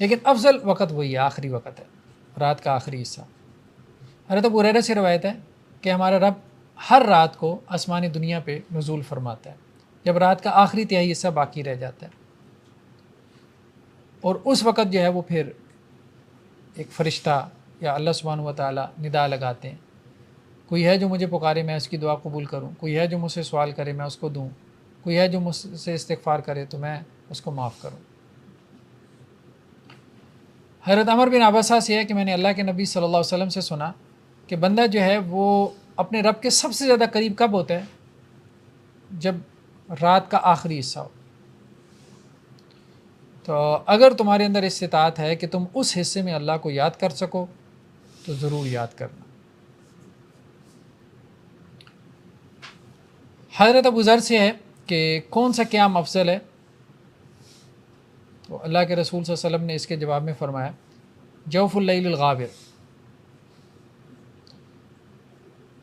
لیکن افضل وقت وہی ہے، آخری وقت ہے، رات کا آخری حصہ۔ حضرت ابو ہریرہ سے روایت ہے کہ ہمارا رب ہر رات کو آسمانی دنیا پہ نزول فرماتا ہے جب رات کا آخری تہائی حصہ باقی رہ جاتا ہے، اور اس وقت جو ہے وہ پھر ایک فرشتہ یا اللہ سبحانہ و تعالیٰ ندا لگاتے ہیں، کوئی ہے جو مجھے پکارے میں اس کی دعا قبول کروں، کوئی ہے جو مجھ سے سوال کرے میں اس کو دوں، کوئی ہے جو مجھ سے استغفار کرے تو میں اس کو معاف کروں۔ حضرت عمر بن عباسہ سے ہے کہ میں نے اللہ کے نبی صلی اللہ علیہ وسلم سے سنا کہ بندہ جو ہے وہ اپنے رب کے سب سے زیادہ قریب کب ہوتا ہے؟ جب رات کا آخری حصہ ہو۔ تو اگر تمہارے اندر استطاعت ہے کہ تم اس حصے میں اللہ کو یاد کر سکو تو ضرور یاد کرنا۔ حضرت ابو ذر سے ہے کہ کون سا قیام افضل ہے؟ تو اللہ کے رسول صلی اللہ علیہ وسلم نے اس کے جواب میں فرمایا جوف اللیل الغابر،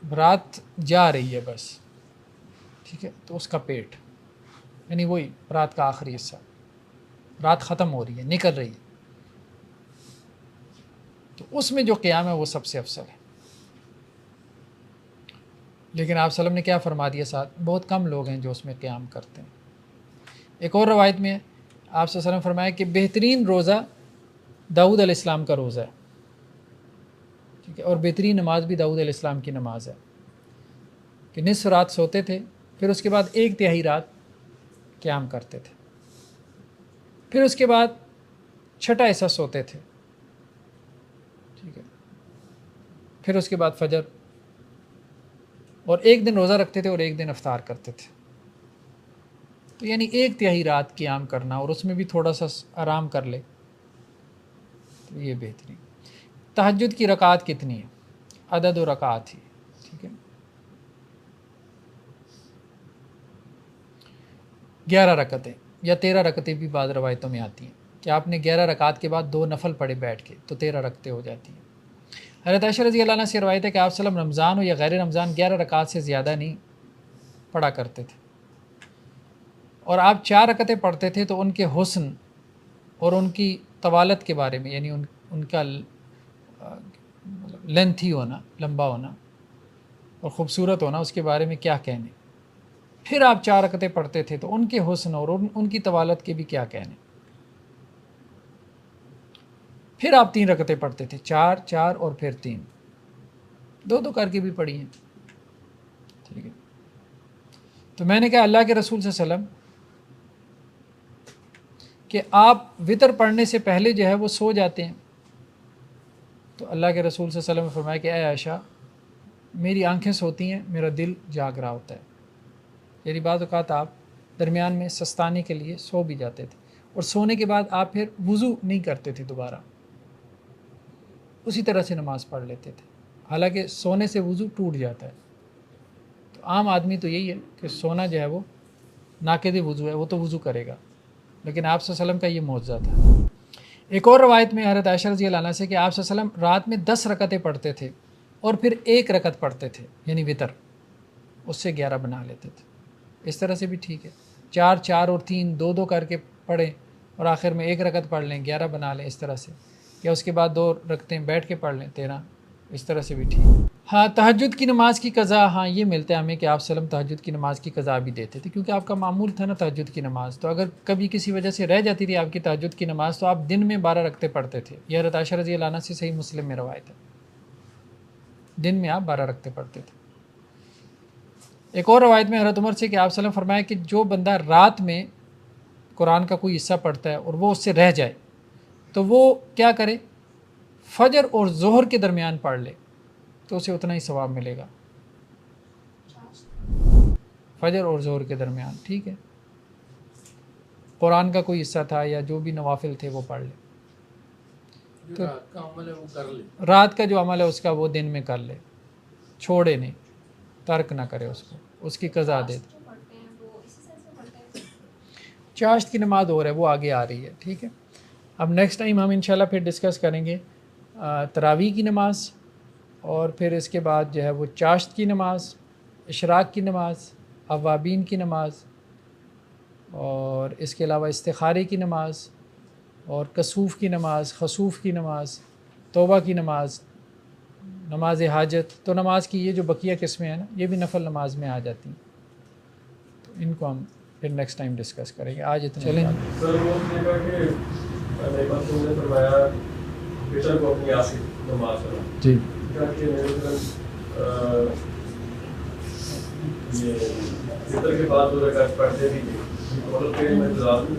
رات جا رہی ہے بس، ٹھیک ہے، تو اس کا پیٹ، یعنی وہی رات کا آخری حصہ، رات ختم ہو رہی ہے، نکل رہی ہے، تو اس میں جو قیام ہے وہ سب سے افضل ہے۔ لیکن آپ صلی اللہ علیہ وسلم نے کیا فرما دیا ساتھ؟ بہت کم لوگ ہیں جو اس میں قیام کرتے ہیں۔ ایک اور روایت میں آپ صلی اللہ علیہ وسلم فرمایا کہ بہترین روزہ داؤد علیہ السلام کا روزہ ہے، ٹھیک ہے، اور بہترین نماز بھی داؤد علیہ السلام کی نماز ہے، کہ نصف رات سوتے تھے، پھر اس کے بعد 1/3 رات قیام کرتے تھے، پھر اس کے بعد 6واں حصہ سوتے تھے، ٹھیک ہے، پھر اس کے بعد فجر، اور 1 دن روزہ رکھتے تھے اور 1 دن افطار کرتے تھے۔ تو یعنی 1/3 رات قیام کرنا اور اس میں بھی تھوڑا سا آرام کر لے تو یہ بہترین۔ تہجد کی رکعات کتنی ہے؟ عدد و رکعات ہی، ٹھیک ہے، 11 رکعتیں یا 13 رکعتیں بھی بعض روایتوں میں آتی ہیں کہ آپ نے 11 رکعات کے بعد 2 نفل پڑھے بیٹھ کے تو 13 رکعتیں ہو جاتی ہیں۔ حضرت عائشہ رضی اللہ عنہ سے روایت ہے کہ آپ صلی اللہ علیہ وسلم رمضان ہو یا غیر رمضان 11 رکعات سے زیادہ نہیں پڑھا کرتے تھے، اور آپ 4 رکعتیں پڑھتے تھے تو ان کے حسن اور ان کی طوالت کے بارے میں، یعنی ان کا لینتھی ہونا، لمبا ہونا اور خوبصورت ہونا، اس کے بارے میں کیا کہنے۔ پھر آپ 4 رکعتیں پڑھتے تھے تو ان کے حسن اور ان کی طوالت کے بھی کیا کہنے۔ پھر آپ 3 رکعتیں پڑھتے تھے، 4 4 اور پھر 3، 2 کر کے بھی پڑھی ہیں، ٹھیک ہے۔ تو میں نے کہا اللہ کے رسول صلی اللہ علیہ وسلم کہ آپ وطر پڑھنے سے پہلے جو ہے وہ سو جاتے ہیں، تو اللہ کے رسول صلی اللہ علیہ وسلم نے فرمایا کہ اے عائشہ میری آنکھیں سوتی ہیں، میرا دل جاگ رہا ہوتا ہے، یعنی بعض اوقات آپ درمیان میں سستانے کے لیے سو بھی جاتے تھے، اور سونے کے بعد آپ پھر وضو نہیں کرتے تھے دوبارہ، اسی طرح سے نماز پڑھ لیتے تھے، حالانکہ سونے سے وضو ٹوٹ جاتا ہے۔ تو عام آدمی تو یہی ہے کہ سونا جو ہے وہ ناقض وضو ہے، وہ تو وضو کرے گا، لیکن آپ صلی اللہ علیہ وسلم کا یہ معجزہ تھا۔ ایک اور روایت میں حضرت عائشہ رضی اللہ عنہ سے کہ آپ صلی اللہ علیہ وسلم رات میں 10 رکعتیں پڑھتے تھے اور پھر 1 رکعت پڑھتے تھے، یعنی وطر، اس سے 11 بنا لیتے تھے۔ اس طرح سے بھی ٹھیک ہے، 4 4 اور 3 2 کر کے پڑھیں اور آخر میں 1 رکعت پڑھ لیں، 11 بنا لیں اس طرح سے، یا اس کے بعد 2 رکعتیں بیٹھ کے پڑھ لیں 13، اس طرح سے بھی ٹھیک۔ ہاں تہجد کی نماز کی قضا، ہاں یہ ملتا ہے ہمیں کہ آپ صلی اللہ علیہ وسلم تہجد کی نماز کی قضا بھی دیتے تھے، کیونکہ آپ کا معمول تھا نا تہجد کی نماز، تو اگر کبھی کسی وجہ سے رہ جاتی تھی آپ کی تہجد کی نماز تو آپ دن میں 12 رکعتیں پڑھتے تھے، یہ حضرت عائشہ رضی اللہ عنہ سے صحیح مسلم میں روایت ہے، دن میں آپ 12 رکعتیں پڑھتے تھے۔ ایک اور روایت میں حضرت عمر سے کہ آپ صلی اللہ علیہ وسلم فرمایا کہ جو بندہ رات میں قرآن کا کوئی حصہ پڑھتا ہے اور وہ اس سے رہ جائے تو وہ کیا کرے، فجر اور ظہر کے درمیان پڑھ لے تو اسے اتنا ہی ثواب ملے گا، فجر اور ظہر کے درمیان، ٹھیک ہے، قرآن کا کوئی حصہ تھا یا جو بھی نوافل تھے وہ پڑھ لے، جو رات کا عمل ہے وہ کر لے، رات کا جو عمل ہے اس کا وہ دن میں کر لے، چھوڑے نہیں، ترک نہ کرے اس کو، اس کی قضا دے دے۔ جو پڑھتے ہیں وہ اسی سینس میں پڑھتے ہیں؟ چاشت کی نماز اور ہے وہ آگے آ رہی ہے، ٹھیک ہے۔ اب نیکسٹ ٹائم ہم انشاءاللہ پھر ڈسکس کریں گے تراویح کی نماز، اور پھر اس کے بعد جو ہے وہ چاشت کی نماز، اشراق کی نماز، اوابین کی نماز، اور اس کے علاوہ استخارے کی نماز، اور کسوف کی نماز، خسوف کی نماز، توبہ کی نماز، نماز حاجت۔ تو نماز کی یہ جو بقیہ قسمیں ہیں نا یہ بھی نفل نماز میں آ جاتی ہیں، تو ان کو ہم پھر نیکسٹ ٹائم ڈسکس کریں گے، آج اتنا چلیں۔ سر وہ نے کہا کہ امام نے فرمایا وطر کو اپنی آخری نماز پڑھنا، جی کیا کہ میرے یہ وطر کے بعد 2 رکعت پڑھتے بھی تھے، اور پھر میں لازم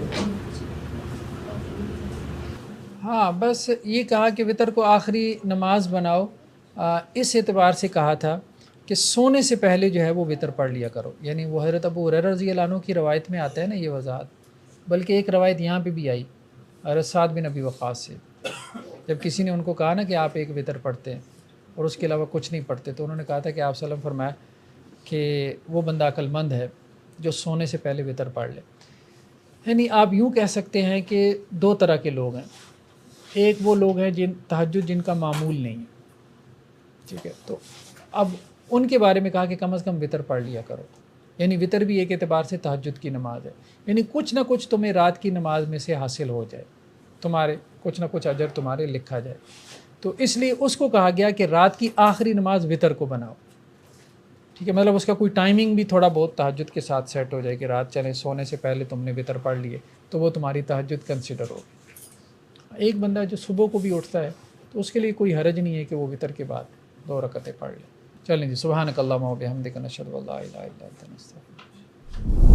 ہاں بس یہ کہا کہ وطر کو آخری نماز بناؤ، اس اعتبار سے کہا تھا کہ سونے سے پہلے جو ہے وہ وطر پڑھ لیا کرو، یعنی وہ حضرت ابو ہریرہ رضی اللہ عنہ کی روایت میں آتا ہے نا یہ وضاحت، بلکہ ایک روایت یہاں پہ بھی آئی حضرت سعد بن ابی وقاص سے، جب کسی نے ان کو کہا نا کہ آپ ایک وطر پڑھتے ہیں اور اس کے علاوہ کچھ نہیں پڑھتے، تو انہوں نے کہا تھا کہ آپ صلی اللہ علیہ وسلم فرمایا کہ وہ بندہ عقل مند ہے جو سونے سے پہلے وطر پڑھ لے۔ یعنی آپ یوں کہہ سکتے ہیں کہ 2 طرح کے لوگ ہیں، ایک وہ لوگ ہیں تہجد جن کا معمول نہیں ہے، ٹھیک ہے، تو اب ان کے بارے میں کہا کہ کم از کم وطر پڑھ لیا کرو، یعنی وطر بھی ایک اعتبار سے تہجد کی نماز ہے، یعنی کچھ نہ کچھ تمہیں رات کی نماز میں سے حاصل ہو جائے، تمہارے کچھ نہ کچھ اجر تمہارے لکھا جائے، تو اس لیے اس کو کہا گیا کہ رات کی آخری نماز وطر کو بناؤ، ٹھیک ہے، مطلب اس کا کوئی ٹائمنگ بھی تھوڑا بہت تہجد کے ساتھ سیٹ ہو جائے کہ رات چلے سونے سے پہلے تم نے وطر پڑھ لیے تو وہ تمہاری تہجد کنسیڈر ہوگی۔ ایک بندہ جو صبح کو بھی اٹھتا ہے تو اس کے لیے کوئی حرج نہیں ہے کہ وہ وطر کے بعد 2 رکعتیں پڑھ لے۔ چلیں جی، سبحانک اللہم و بحمدک، نشہد ان لا الہ الا انت، نستغفرک۔